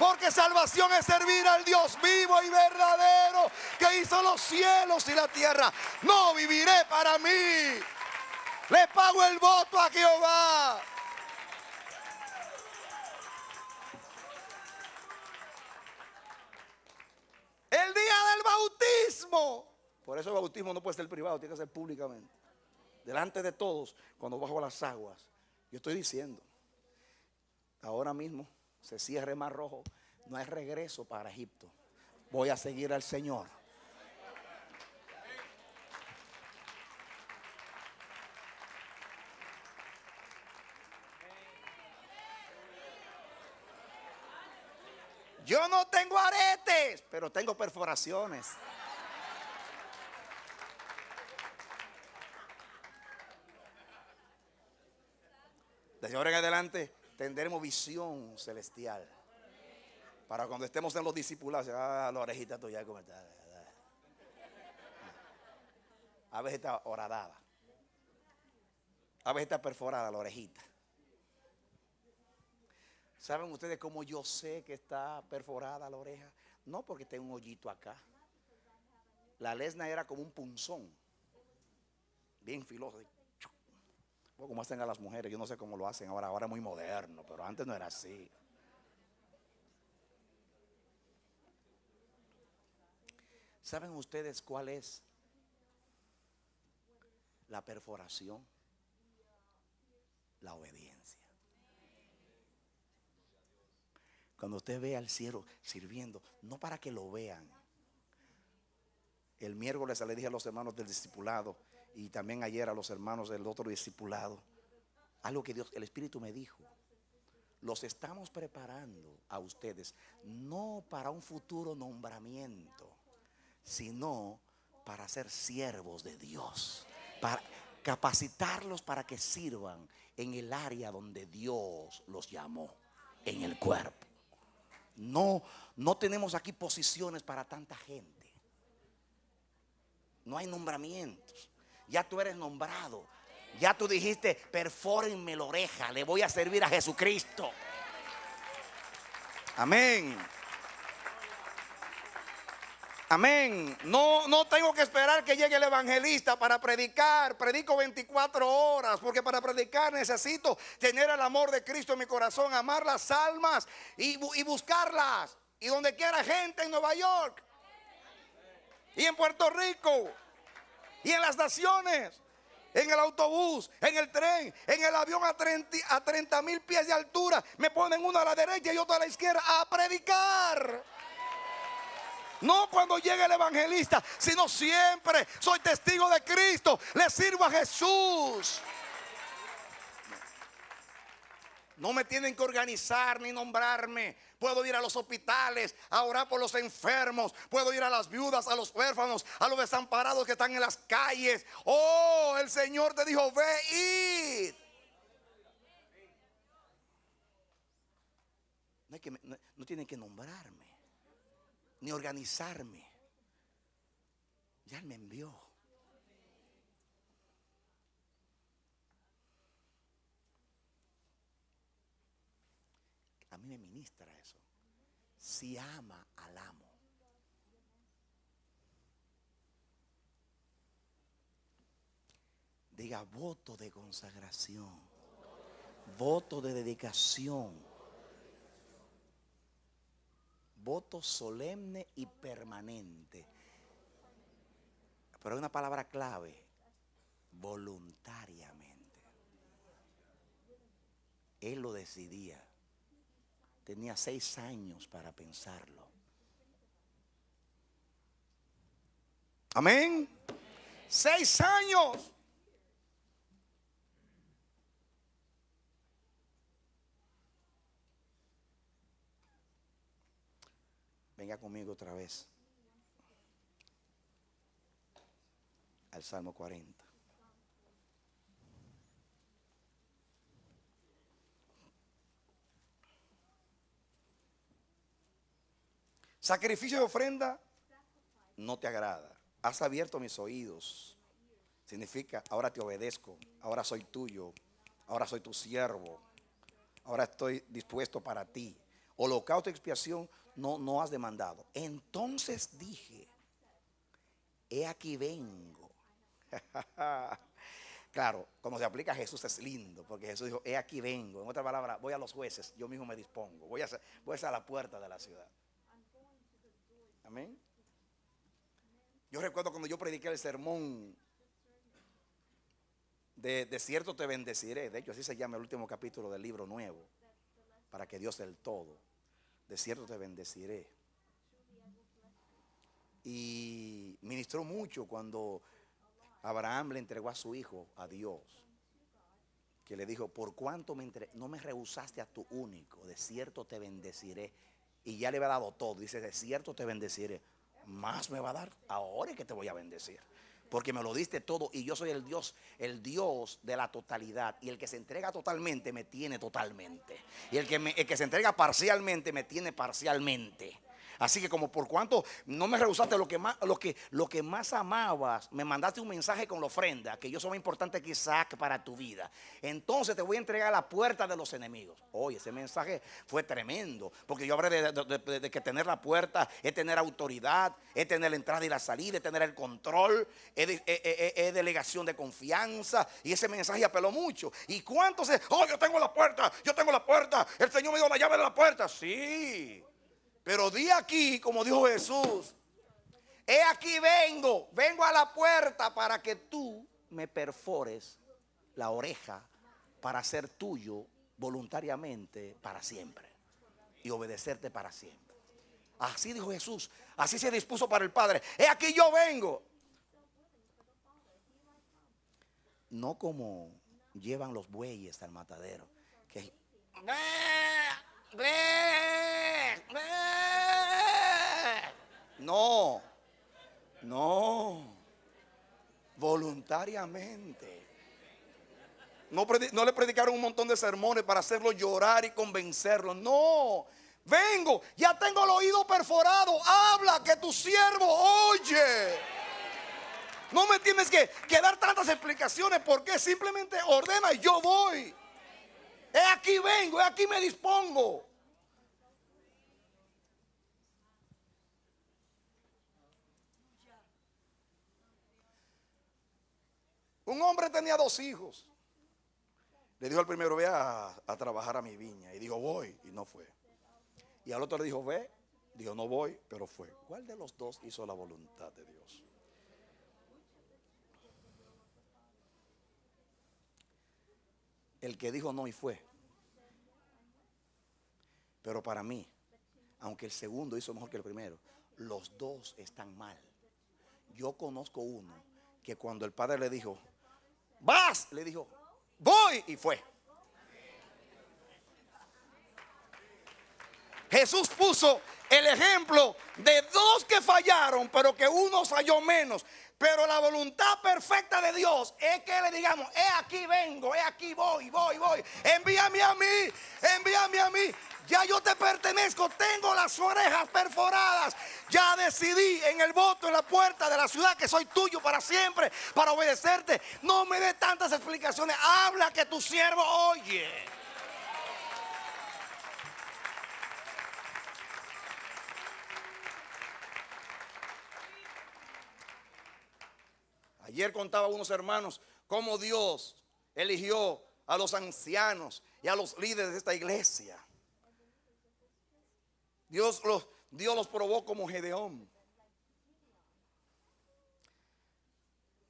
Porque salvación es servir al Dios vivo y verdadero, que hizo los cielos y la tierra. No viviré para mí. Le pago el voto a Jehová. El día del bautismo. Por eso el bautismo no puede ser privado, tiene que ser públicamente. Delante de todos, cuando bajo las aguas. Yo estoy diciendo, ahora mismo se cierra el Mar Rojo, no hay regreso para Egipto. Voy a seguir al Señor. Yo no tengo aretes, pero tengo perforaciones. De ahora en adelante tendremos visión celestial. Para cuando estemos en los discipulados, la orejita tuya como está. A veces está horadada. A veces está perforada la orejita. ¿Saben ustedes cómo yo sé que está perforada la oreja? No porque tenga un hoyito acá. La lesna era como un punzón, bien filoso. Como hacen a las mujeres, yo no sé cómo lo hacen ahora es muy moderno, pero antes no era así. ¿Saben ustedes cuál es la perforación? La obediencia. Cuando usted ve al cielo sirviendo, no para que lo vean. El miércoles le dije a los hermanos del discipulado y también ayer a los hermanos del otro discipulado, algo que Dios, el Espíritu me dijo: los estamos preparando a ustedes no para un futuro nombramiento, sino para ser siervos de Dios, para capacitarlos para que sirvan en el área donde Dios los llamó, en el cuerpo. No tenemos aquí posiciones para tanta gente. No hay nombramientos. Ya tú eres nombrado. Ya tú dijiste: perfórenme la oreja, le voy a servir a Jesucristo. Amén. Amén. No tengo que esperar que llegue el evangelista para predicar. Predico 24 horas, porque para predicar necesito tener el amor de Cristo en mi corazón, amar las almas y buscarlas. Y donde quiera gente, en Nueva York y en Puerto Rico y en las naciones, en el autobús, en el tren, en el avión a 30,000 pies de altura, me ponen uno a la derecha y otro a la izquierda a predicar. No cuando llegue el evangelista, sino siempre soy testigo de Cristo, le sirvo a Jesús. No me tienen que organizar ni nombrarme. Puedo ir a los hospitales a orar por los enfermos. Puedo ir a las viudas, a los huérfanos, a los desamparados que están en las calles. Oh, el Señor te dijo: ve, id. No hay no tiene que nombrarme, ni organizarme. Ya Él me envió. A mí me ministra eso. Si ama al amo. Diga: voto de consagración, voto de dedicación, voto solemne y permanente. Pero hay una palabra clave: voluntariamente. Él lo decidía. Tenía 6 años para pensarlo. Amén. 6 años. Venga conmigo otra vez al Salmo 40. Sacrificio de ofrenda no te agrada. Has abierto mis oídos. Significa: ahora te obedezco, ahora soy tuyo, ahora soy tu siervo, ahora estoy dispuesto para ti. Holocausto y expiación no has demandado. Entonces dije: he aquí vengo. Claro, cuando se aplica a Jesús es lindo, porque Jesús dijo: he aquí vengo. En otra palabra, voy a los jueces, yo mismo me dispongo. Voy a la puerta de la ciudad. Amén. Yo recuerdo cuando yo prediqué el sermón de cierto te bendeciré. De hecho, así se llama el último capítulo del libro nuevo, para que Dios del todo. De cierto te bendeciré. Y ministró mucho cuando Abraham le entregó a su hijo a Dios, que le dijo: por cuanto no me rehusaste a tu único, de cierto te bendeciré. Y ya le había dado todo. Dice: de cierto te bendeciré. Más me va a dar. Ahora es que te voy a bendecir, porque me lo diste todo. Y yo soy el Dios de la totalidad. Y el que se entrega totalmente me tiene totalmente. Y el que se entrega parcialmente me tiene parcialmente. Así que como por cuanto no me rehusaste lo que más amabas, me mandaste un mensaje con la ofrenda, que yo soy más importante que Isaac para tu vida. Entonces te voy a entregar a la puerta de los enemigos. Oye, ese mensaje fue tremendo, porque yo hablé de que tener la puerta es tener autoridad, es tener la entrada y la salida, es tener el control, es delegación de confianza. Y ese mensaje apeló mucho. ¿Y cuántos? Yo tengo la puerta, el Señor me dio la llave de la puerta. Sí. Pero di aquí, como dijo Jesús: he aquí vengo a la puerta para que tú me perfores la oreja para ser tuyo voluntariamente para siempre y obedecerte para siempre. Así dijo Jesús, así se dispuso para el Padre. He aquí yo vengo. No como llevan los bueyes al matadero, que no, voluntariamente. No le predicaron un montón de sermones para hacerlo llorar y convencerlo. No, vengo, ya tengo el oído perforado. Habla, que tu siervo oye. No me tienes que dar tantas explicaciones, porque simplemente ordena y yo voy. He aquí vengo, he aquí me dispongo. Un hombre tenía 2 hijos. Le dijo al primero: ve a trabajar a mi viña. Y dijo: voy. Y no fue. Y al otro le dijo: ve. Dijo: no voy, pero fue. ¿Cuál de los 2 hizo la voluntad de Dios? El que dijo no y fue. Pero para mí, aunque el segundo hizo mejor que el primero, los 2 están mal. Yo conozco uno que cuando el padre le dijo: vas, le dijo: voy, y fue. Jesús puso el ejemplo de 2 que fallaron, pero que uno falló menos. Pero la voluntad perfecta de Dios es que le digamos: he aquí vengo, he aquí voy. Envíame a mí. Ya yo te pertenezco, tengo las orejas perforadas. Ya decidí en el voto en la puerta de la ciudad que soy tuyo para siempre, para obedecerte. No me dé tantas explicaciones, habla que tu siervo oye. Ayer contaba a unos hermanos cómo Dios eligió a los ancianos y a los líderes de esta iglesia. Dios los probó como Gedeón.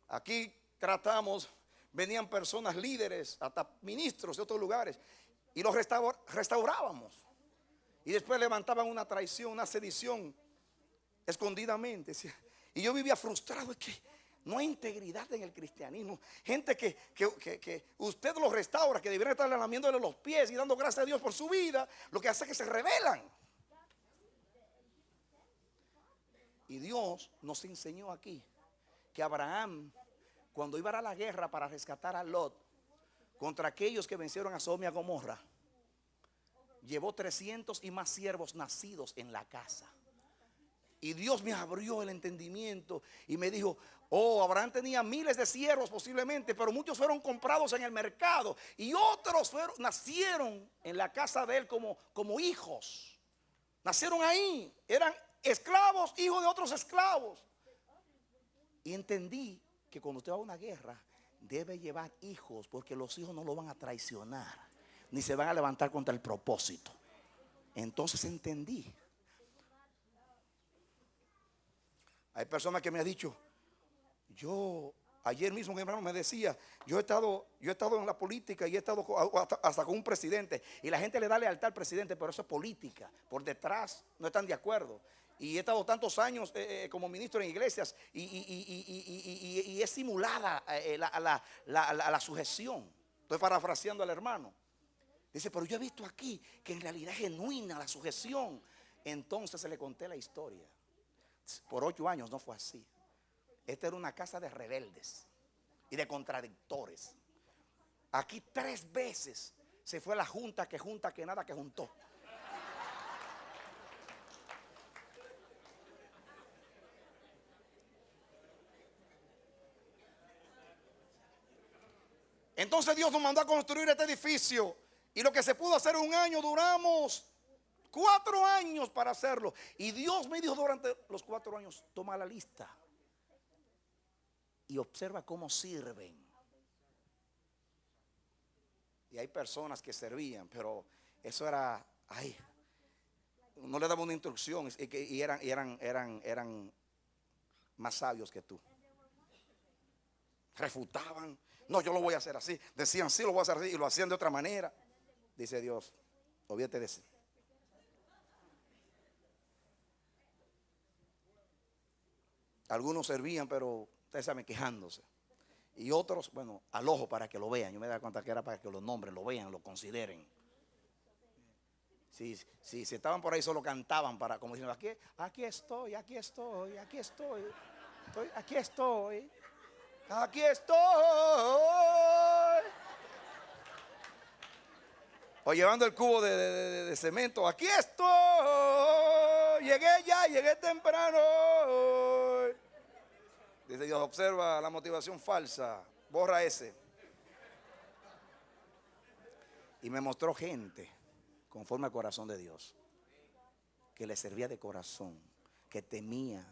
Aquí tratamos, venían personas líderes, hasta ministros de otros lugares, y los restaurábamos. Y después levantaban una traición, una sedición, escondidamente. Y yo vivía frustrado, es que no hay integridad en el cristianismo. Gente que usted los restaura, que deberían estar lamiéndole los pies y dando gracias a Dios por su vida, lo que hace es que se rebelan. Y Dios nos enseñó aquí que Abraham, cuando iba a la guerra para rescatar a Lot contra aquellos que vencieron a Sodoma y a Gomorra, llevó 300 y más siervos nacidos en la casa. Y Dios me abrió el entendimiento y me dijo: oh, Abraham tenía miles de siervos posiblemente, pero muchos fueron comprados en el mercado y otros nacieron en la casa de él como hijos. Nacieron ahí, eran esclavos, hijos de otros esclavos. Y entendí que cuando usted va a una guerra debe llevar hijos, porque los hijos no lo van a traicionar ni se van a levantar contra el propósito. Entonces entendí. Hay personas que me han dicho, ayer mismo un hermano me decía, yo he estado en la política y he estado hasta con un presidente, y la gente le da lealtad al presidente, pero eso es política, por detrás no están de acuerdo. Y he estado tantos años como ministro en iglesias y es simulada la sujeción. Estoy parafraseando al hermano. Dice, pero yo he visto aquí que en realidad es genuina la sujeción. Entonces se le conté la historia. Por 8 años no fue así. Esta era una casa de rebeldes y de contradictores. Aquí 3 veces se fue la junta que nada que juntó. Entonces Dios nos mandó a construir este edificio, y lo que se pudo hacer en un año, duramos 4 años para hacerlo. Y Dios me dijo durante los 4 años: toma la lista y observa cómo sirven. Y hay personas que servían, pero eso era, no le daba una instrucción, y eran más sabios que tú. Refutaban: no, yo lo voy a hacer así. Decían: sí, lo voy a hacer así, y lo hacían de otra manera. Dice Dios: olvídate de eso. Algunos servían, pero ustedes saben, quejándose. Y otros, bueno, al ojo para que lo vean. Yo me da cuenta que era para que los nombres lo vean, lo consideren. Si estaban por ahí, solo cantaban para, como diciendo: aquí estoy, aquí estoy, aquí estoy, aquí estoy, aquí estoy. O llevando el cubo de cemento: aquí estoy, llegué temprano. Dice Dios: observa la motivación falsa, borra ese. Y me mostró gente conforme al corazón de Dios, que le servía de corazón, que temía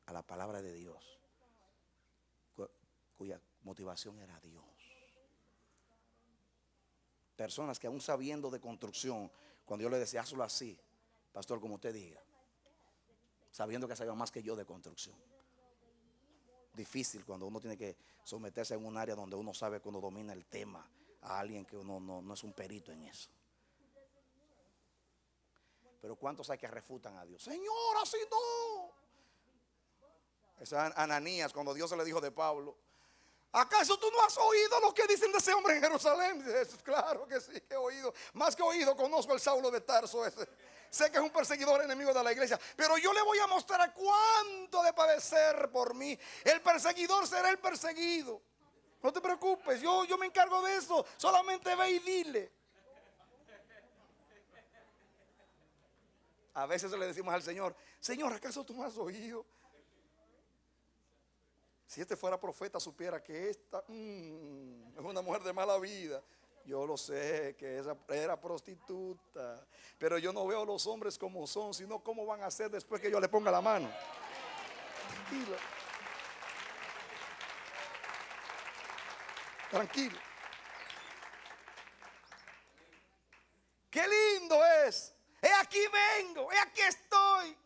a la palabra de Dios, cuya motivación era Dios. Personas que, aún sabiendo de construcción, cuando yo le decía: hazlo así, pastor, como usted diga, sabiendo que sabía más que yo de construcción. Difícil cuando uno tiene que someterse en un área donde uno sabe que uno domina el tema, a alguien que uno no es un perito en eso. Pero ¿cuántos hay que refutan a Dios? Señor, así no. Esa Ananías, cuando Dios se le dijo de Pablo: ¿acaso tú no has oído lo que dicen de ese hombre en Jerusalén? Dice: claro que sí, que he oído. Más que oído, conozco al Saulo de Tarso ese. Sé que es un perseguidor enemigo de la iglesia, pero yo le voy a mostrar cuánto de padecer por mí. El perseguidor será el perseguido. No te preocupes, yo me encargo de eso. Solamente ve y dile. A veces le decimos al Señor: Señor, ¿acaso tú me has oído? Si este fuera profeta, supiera que esta es una mujer de mala vida. Yo lo sé, que esa era prostituta. Pero yo no veo a los hombres como son, sino cómo van a ser después que yo le ponga la mano. Tranquilo. Tranquilo. Qué lindo es. He aquí vengo, he aquí estoy.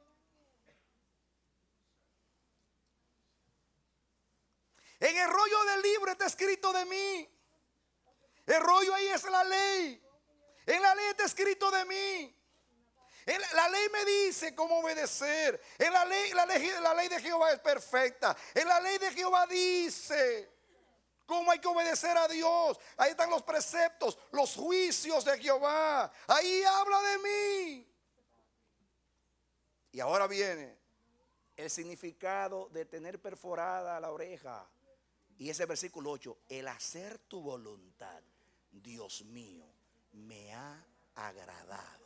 En el rollo del libro está escrito de mí. El rollo ahí es la ley. En la ley está escrito de mí. La ley me dice cómo obedecer. En la ley de Jehová es perfecta. En la ley de Jehová dice cómo hay que obedecer a Dios. Ahí están los preceptos, los juicios de Jehová. Ahí habla de mí. Y ahora viene el significado de tener perforada la oreja. Y ese versículo 8: el hacer tu voluntad, Dios mío, me ha agradado.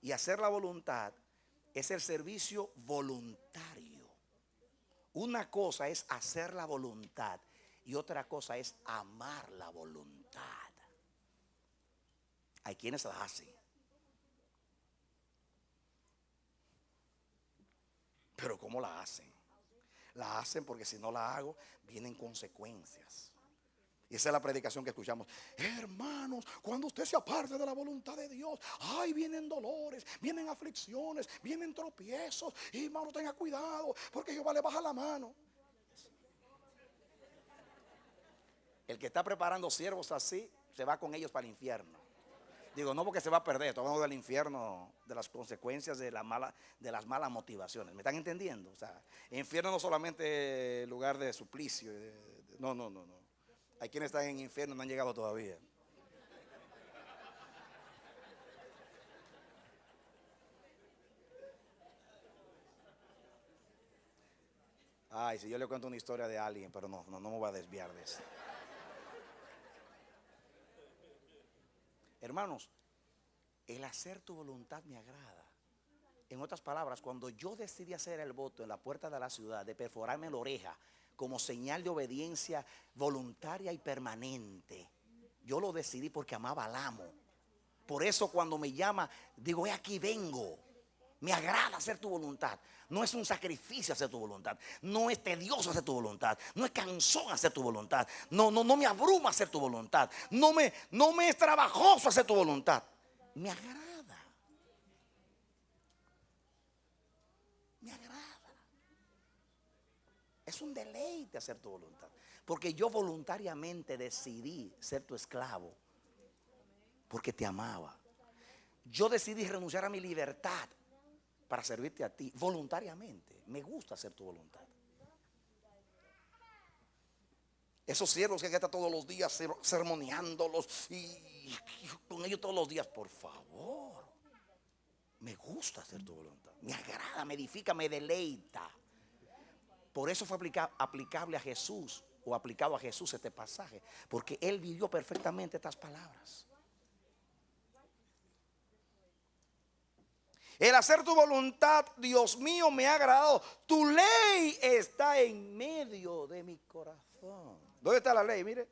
Y hacer la voluntad es el servicio voluntario. Una cosa es hacer la voluntad y otra cosa es amar la voluntad. Hay quienes la hacen, pero ¿cómo la hacen? La hacen porque si no la hago, vienen consecuencias. Y esa es la predicación que escuchamos. Hermanos, cuando usted se aparte de la voluntad de Dios, ay, vienen dolores, vienen aflicciones, vienen tropiezos. Y hermano, tenga cuidado, porque Jehová le baja la mano. El que está preparando siervos así, se va con ellos para el infierno. Digo, no porque se va a perder, estoy hablando del infierno, de las consecuencias de las malas motivaciones. ¿Me están entendiendo? O sea, el infierno no solamente lugar de suplicio. No. Hay quienes están en el infierno y no han llegado todavía. Ay, si yo le cuento una historia de alguien, pero no me voy a desviar de eso. Hermanos, el hacer tu voluntad me agrada. En otras palabras, cuando yo decidí hacer el voto en la puerta de la ciudad de perforarme la oreja como señal de obediencia voluntaria y permanente, yo lo decidí porque amaba al amo. Por eso cuando me llama, digo, he aquí vengo. Me agrada hacer tu voluntad. No es un sacrificio hacer tu voluntad. No es tedioso hacer tu voluntad. No es cansón hacer tu voluntad. No me abruma hacer tu voluntad. No me es trabajoso hacer tu voluntad. Me agrada. Me agrada. Es un deleite hacer tu voluntad. Porque yo voluntariamente decidí ser tu esclavo. Porque te amaba. Yo decidí renunciar a mi libertad para servirte a ti voluntariamente. Me gusta hacer tu voluntad. Esos siervos que están todos los días sermoneándolos y con ellos todos los días, por favor, me gusta hacer tu voluntad. Me agrada, me edifica, me deleita. Por eso fue aplicable a Jesús, o aplicado a Jesús este pasaje, porque Él vivió perfectamente estas palabras. El hacer tu voluntad, Dios mío, me ha agradado. Tu ley está en medio de mi corazón. ¿Dónde está la ley? Mire.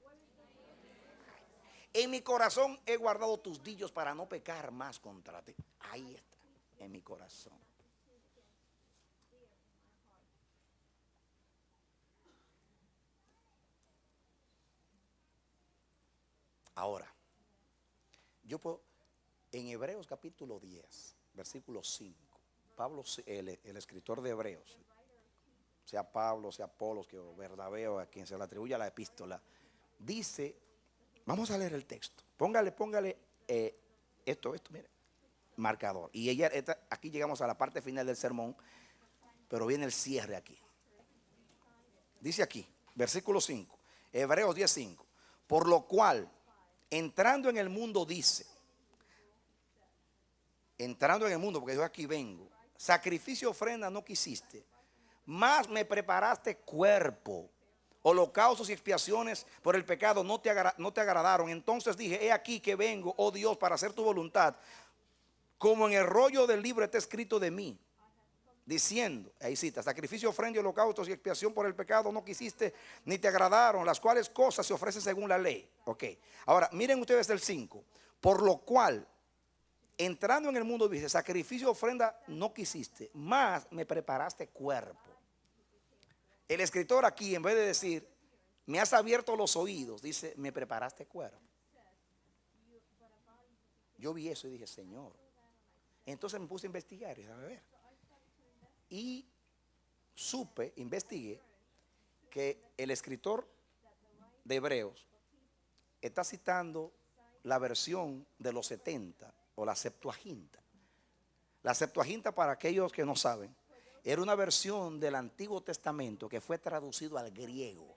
En mi corazón he guardado tus dichos para no pecar más contra ti. Ahí está, en mi corazón. Ahora, yo puedo, en Hebreos capítulo 10, versículo 5, Pablo, el escritor de Hebreos, sea Pablo, sea Apolos, que Bernabé, a quien se le atribuye la epístola, dice, vamos a leer el texto, póngale esto, mire, marcador. Y aquí llegamos a la parte final del sermón, pero viene el cierre aquí. Dice aquí, versículo 5, Hebreos 10:5, por lo cual, entrando en el mundo dice, entrando en el mundo, porque yo aquí vengo, sacrificio, ofrenda no quisiste, más me preparaste cuerpo, holocaustos y expiaciones por el pecado no te agradaron. Entonces dije, he aquí que vengo, oh Dios, para hacer tu voluntad. como en el rollo del libro está escrito de mí, diciendo, ahí cita, sacrificio, ofrenda, holocaustos y expiación por el pecado no quisiste, ni te agradaron, las cuales cosas se ofrecen según la ley. Ok, ahora miren ustedes el 5, por lo cual, entrando en el mundo, dice, sacrificio, ofrenda no quisiste, mas me preparaste cuerpo. El escritor aquí, en vez de decir, me has abierto los oídos, dice, me preparaste cuerpo. Yo vi eso y dije, Señor. Entonces me puse a investigar y a ver. Y supe, investigué, que el escritor de Hebreos está citando la versión de los 70 o la Septuaginta. La Septuaginta, para aquellos que no saben, era una versión del Antiguo Testamento que fue traducido al griego.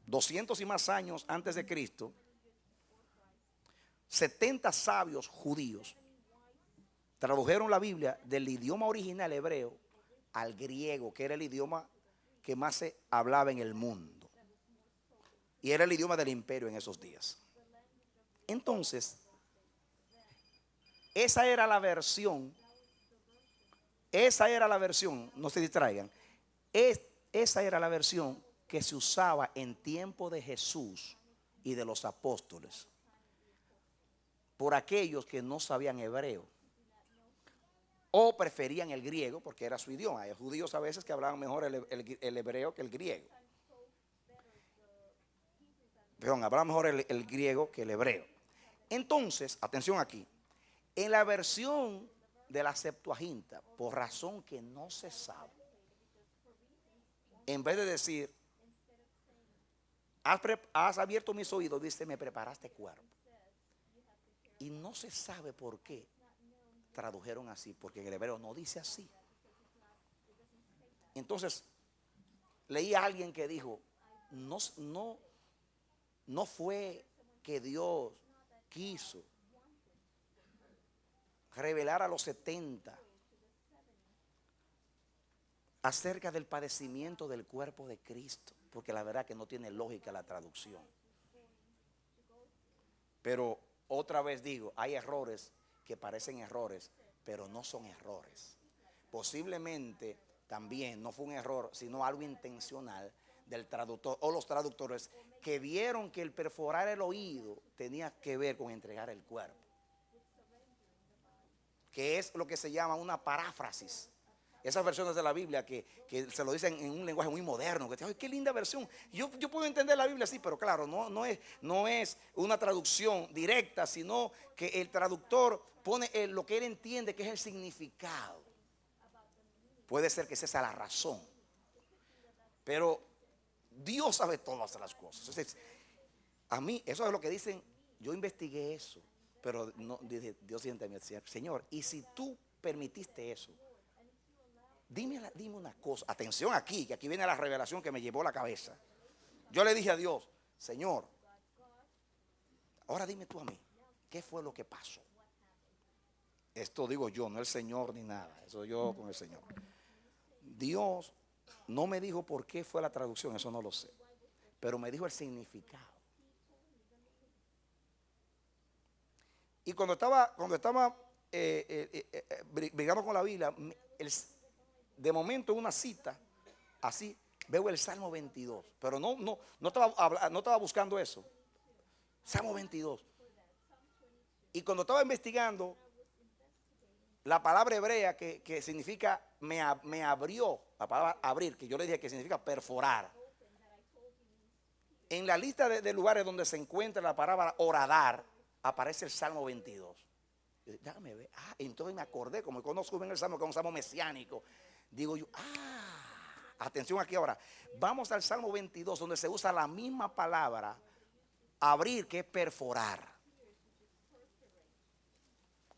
200 y más años antes de Cristo, 70 sabios judíos tradujeron la Biblia del idioma original hebreo al griego, que era el idioma que más se hablaba en el mundo. Y era el idioma del imperio en esos días. Entonces, esa era la versión, no se distraigan, esa era la versión que se usaba en tiempo de Jesús y de los apóstoles, por aquellos que no sabían hebreo o preferían el griego porque era su idioma. Hay judíos a veces que hablaban mejor el hebreo que el griego. Perdón, hablaban mejor el griego que el hebreo. Entonces, atención aquí, en la versión de la Septuaginta, por razón que no se sabe, en vez de decir, has abierto mis oídos, dice, me preparaste cuerpo. Y no se sabe por qué tradujeron así, porque en el hebreo no dice así. Entonces, leí a alguien que dijo, no fue que Dios quiso revelar a los 70 acerca del padecimiento del cuerpo de Cristo, porque la verdad que no tiene lógica la traducción. Pero otra vez digo, hay errores que parecen errores, pero no son errores. Posiblemente también no fue un error, sino algo intencional del traductor o los traductores que vieron que el perforar el oído tenía que ver con entregar el cuerpo, que es lo que se llama una paráfrasis. Esas versiones de la Biblia que se lo dicen en un lenguaje muy moderno, que ay, qué linda versión. Yo puedo entender la Biblia así, pero claro, no es una traducción directa, sino que el traductor pone lo que él entiende que es el significado. Puede ser que esa sea la razón, pero Dios sabe todas las cosas. Entonces, a mí, eso es lo que dicen. Yo investigué eso, pero no, Dios siente a mí, Señor, y si tú permitiste eso, dime una cosa. Atención aquí, que aquí viene la revelación que me llevó la cabeza. Yo le dije a Dios, Señor, ahora dime tú a mí, ¿qué fue lo que pasó? Esto digo yo, no el Señor ni nada. Eso yo con el Señor. Dios no me dijo por qué fue la traducción, eso no lo sé, pero me dijo el significado. Y cuando estaba brigando con la Biblia, de momento en una cita, así, veo el Salmo 22, pero no estaba buscando eso. Salmo 22. Y cuando estaba investigando, la palabra hebrea que significa me abrió, la palabra abrir, que yo le dije que significa perforar. En la lista de lugares donde se encuentra la palabra horadar, aparece el Salmo 22. Déjame ver. Entonces me acordé, como conozco bien el Salmo, que es un Salmo mesiánico. Digo yo, atención aquí ahora. Vamos al Salmo 22, donde se usa la misma palabra abrir, que es perforar,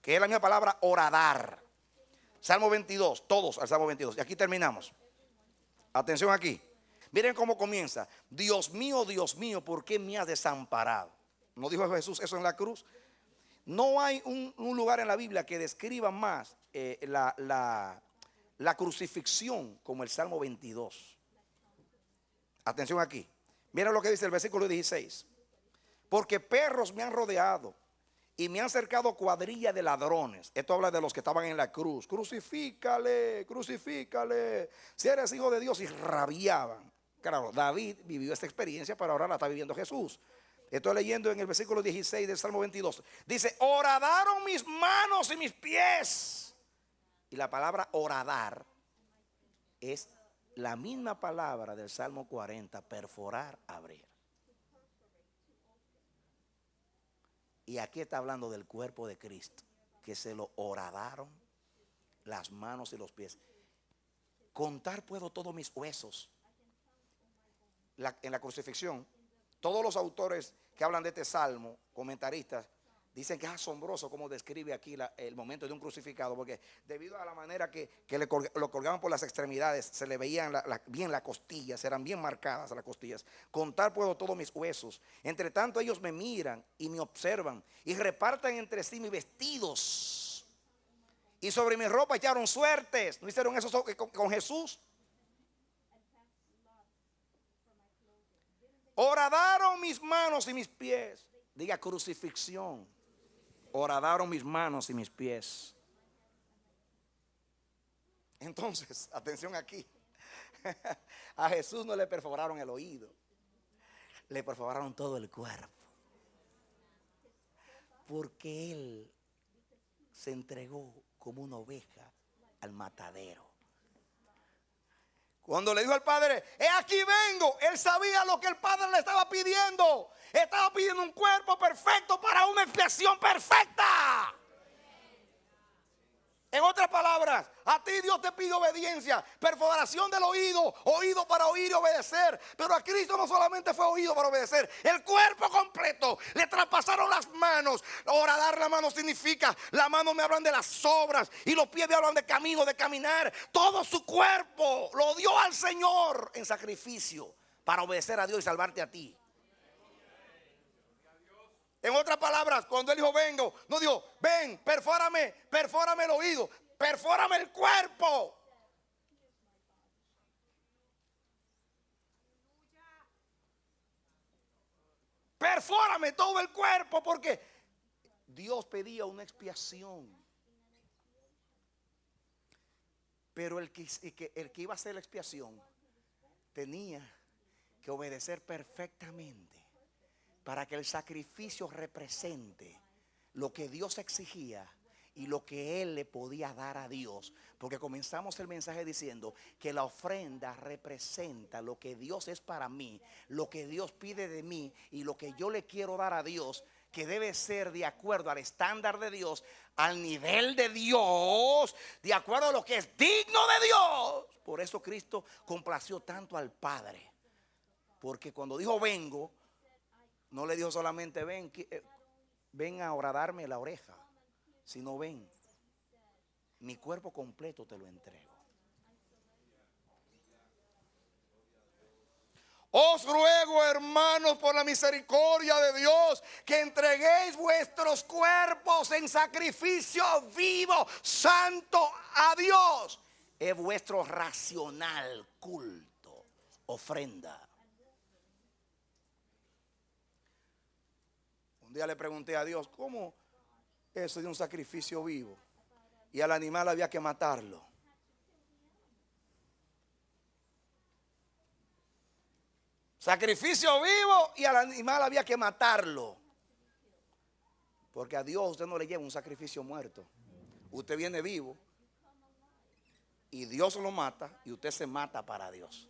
que es la misma palabra horadar. Salmo 22, todos al Salmo 22. Y aquí terminamos. Atención aquí. Miren cómo comienza. Dios mío, ¿por qué me has desamparado? ¿No dijo Jesús eso en la cruz? No hay un lugar en la Biblia que describa más la crucifixión como el Salmo 22. Atención aquí. Mira lo que dice el versículo 16. Porque perros me han rodeado y me han cercado cuadrilla de ladrones. Esto habla de los que estaban en la cruz. Crucifícale, crucifícale. Si eres hijo de Dios, y rabiaban. Claro, David vivió esta experiencia, pero ahora la está viviendo Jesús. Estoy leyendo en el versículo 16 del Salmo 22. Dice, horadaron mis manos y mis pies. Y la palabra horadar es la misma palabra del Salmo 40, perforar, abrir. Y aquí está hablando del cuerpo de Cristo, que se lo horadaron las manos y los pies. Contar puedo todos mis huesos. En la crucifixión, todos los autores que hablan de este salmo, comentaristas, dicen que es asombroso cómo describe aquí el momento de un crucificado, porque debido a la manera que lo colgaban por las extremidades, se le veían bien las costillas, eran bien marcadas las costillas. Contar puedo todos mis huesos. Entre tanto ellos me miran y me observan y repartan entre sí mis vestidos. Y sobre mi ropa echaron suertes. ¿No hicieron eso con Jesús? Horadaron mis manos y mis pies. Diga crucifixión. Horadaron mis manos y mis pies. Entonces, atención aquí. A Jesús no le perforaron el oído, le perforaron todo el cuerpo. Porque Él se entregó como una oveja al matadero. Cuando le dijo al Padre, he aquí vengo, Él sabía lo que el Padre le estaba pidiendo. Estaba pidiendo un cuerpo perfecto para una expiación perfecta. En otras palabras, a ti Dios te pide obediencia, perforación del oído, oído para oír y obedecer. Pero a Cristo no solamente fue oído para obedecer, el cuerpo completo. Le traspasaron las manos. Ahora dar la mano significa, la mano me hablan de las obras y los pies me hablan de camino, de caminar. Todo su cuerpo lo dio al Señor en sacrificio para obedecer a Dios y salvarte a ti. En otras palabras, cuando Él dijo vengo, no dijo ven, perfórame el oído, perfórame el cuerpo. Perfórame todo el cuerpo, porque Dios pedía una expiación. Pero el que iba a hacer la expiación tenía que obedecer perfectamente, para que el sacrificio represente lo que Dios exigía y lo que Él le podía dar a Dios. Porque comenzamos el mensaje diciendo que la ofrenda representa lo que Dios es para mí, lo que Dios pide de mí y lo que yo le quiero dar a Dios, que debe ser de acuerdo al estándar de Dios, al nivel de Dios, de acuerdo a lo que es digno de Dios. Por eso Cristo complació tanto al Padre, porque cuando dijo vengo, no le dijo solamente ven a horadarme la oreja, sino ven, mi cuerpo completo te lo entrego. Os ruego, hermanos, por la misericordia de Dios, que entreguéis vuestros cuerpos en sacrificio vivo, santo a Dios. Es vuestro racional culto, ofrenda. Un día le pregunté a Dios, ¿cómo eso de un sacrificio vivo? Y al animal había que matarlo. Sacrificio vivo y al animal había que matarlo. Porque a Dios usted no le lleva un sacrificio muerto. Usted viene vivo y Dios lo mata y usted se mata para Dios.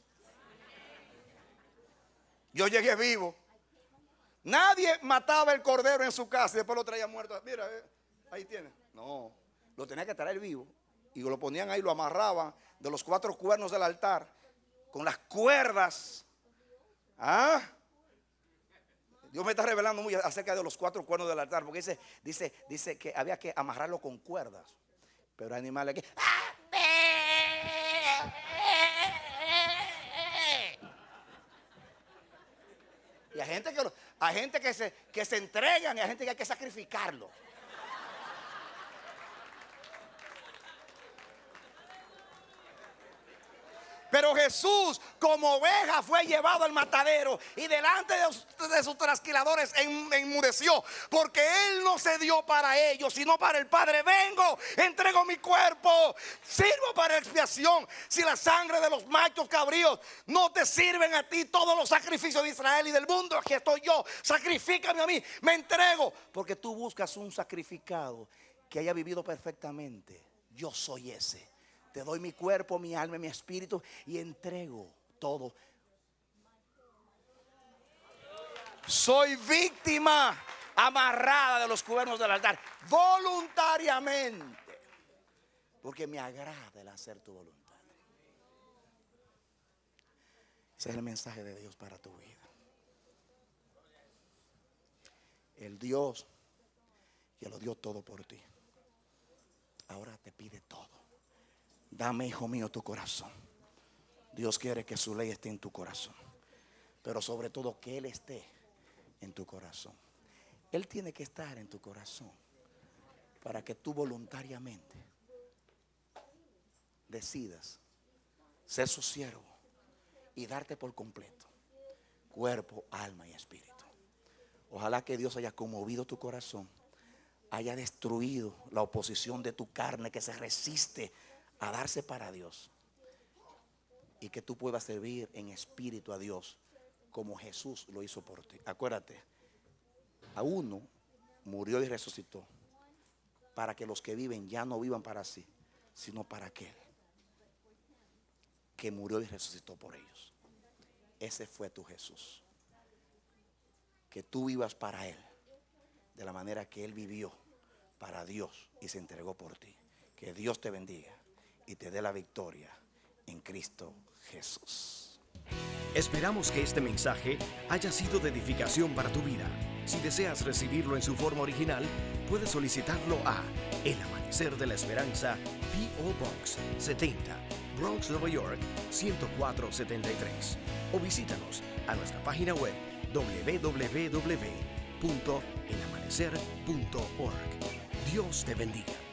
Yo llegué vivo. Nadie mataba el cordero en su casa y después lo traía muerto. Mira, ahí tiene. No, lo tenía que traer vivo. Y lo ponían ahí, lo amarraban de los 4 cuernos del altar con las cuerdas. Dios me está revelando muy acerca de los 4 cuernos del altar, porque dice que había que amarrarlo con cuerdas. Pero animales que y hay gente que se entregan y hay gente que hay que sacrificarlo. Pero Pero Jesús, como oveja, fue llevado al matadero y delante de sus trasquiladores enmudeció, porque Él no se dio para ellos, sino para el Padre. Vengo, entrego mi cuerpo, sirvo para expiación. Si la sangre de los machos cabríos no te sirven a ti, todos los sacrificios de Israel y del mundo, aquí estoy yo. Sacrifícame a mí, me entrego. Porque tú buscas un sacrificado que haya vivido perfectamente. Yo soy ese. Te doy mi cuerpo, mi alma y mi espíritu y entrego todo. Soy víctima amarrada de los cuernos del altar, voluntariamente, porque me agrada el hacer tu voluntad. Ese es el mensaje de Dios para tu vida. El Dios que lo dio todo por ti, ahora te pide todo. Dame, hijo mío, tu corazón. Dios quiere que su ley esté en tu corazón, pero sobre todo que Él esté en tu corazón. Él tiene que estar en tu corazón para que tú voluntariamente decidas ser su siervo y darte por completo cuerpo, alma y espíritu. Ojalá que Dios haya conmovido tu corazón, haya destruido la oposición de tu carne que se resiste a darse para Dios, y que tú puedas servir en espíritu a Dios como Jesús lo hizo por ti. Acuérdate, a uno murió y resucitó para que los que viven ya no vivan para sí, sino para aquel que murió y resucitó por ellos. Ese fue tu Jesús. Que tú vivas para Él de la manera que Él vivió para Dios y se entregó por ti. Que Dios te bendiga y te dé la victoria en Cristo Jesús. Esperamos que este mensaje haya sido de edificación para tu vida. Si deseas recibirlo en su forma original, puedes solicitarlo a El Amanecer de la Esperanza, P.O. Box 70, Bronx, Nueva York 10473, o visítanos a nuestra página web www.elamanecer.org. Dios te bendiga.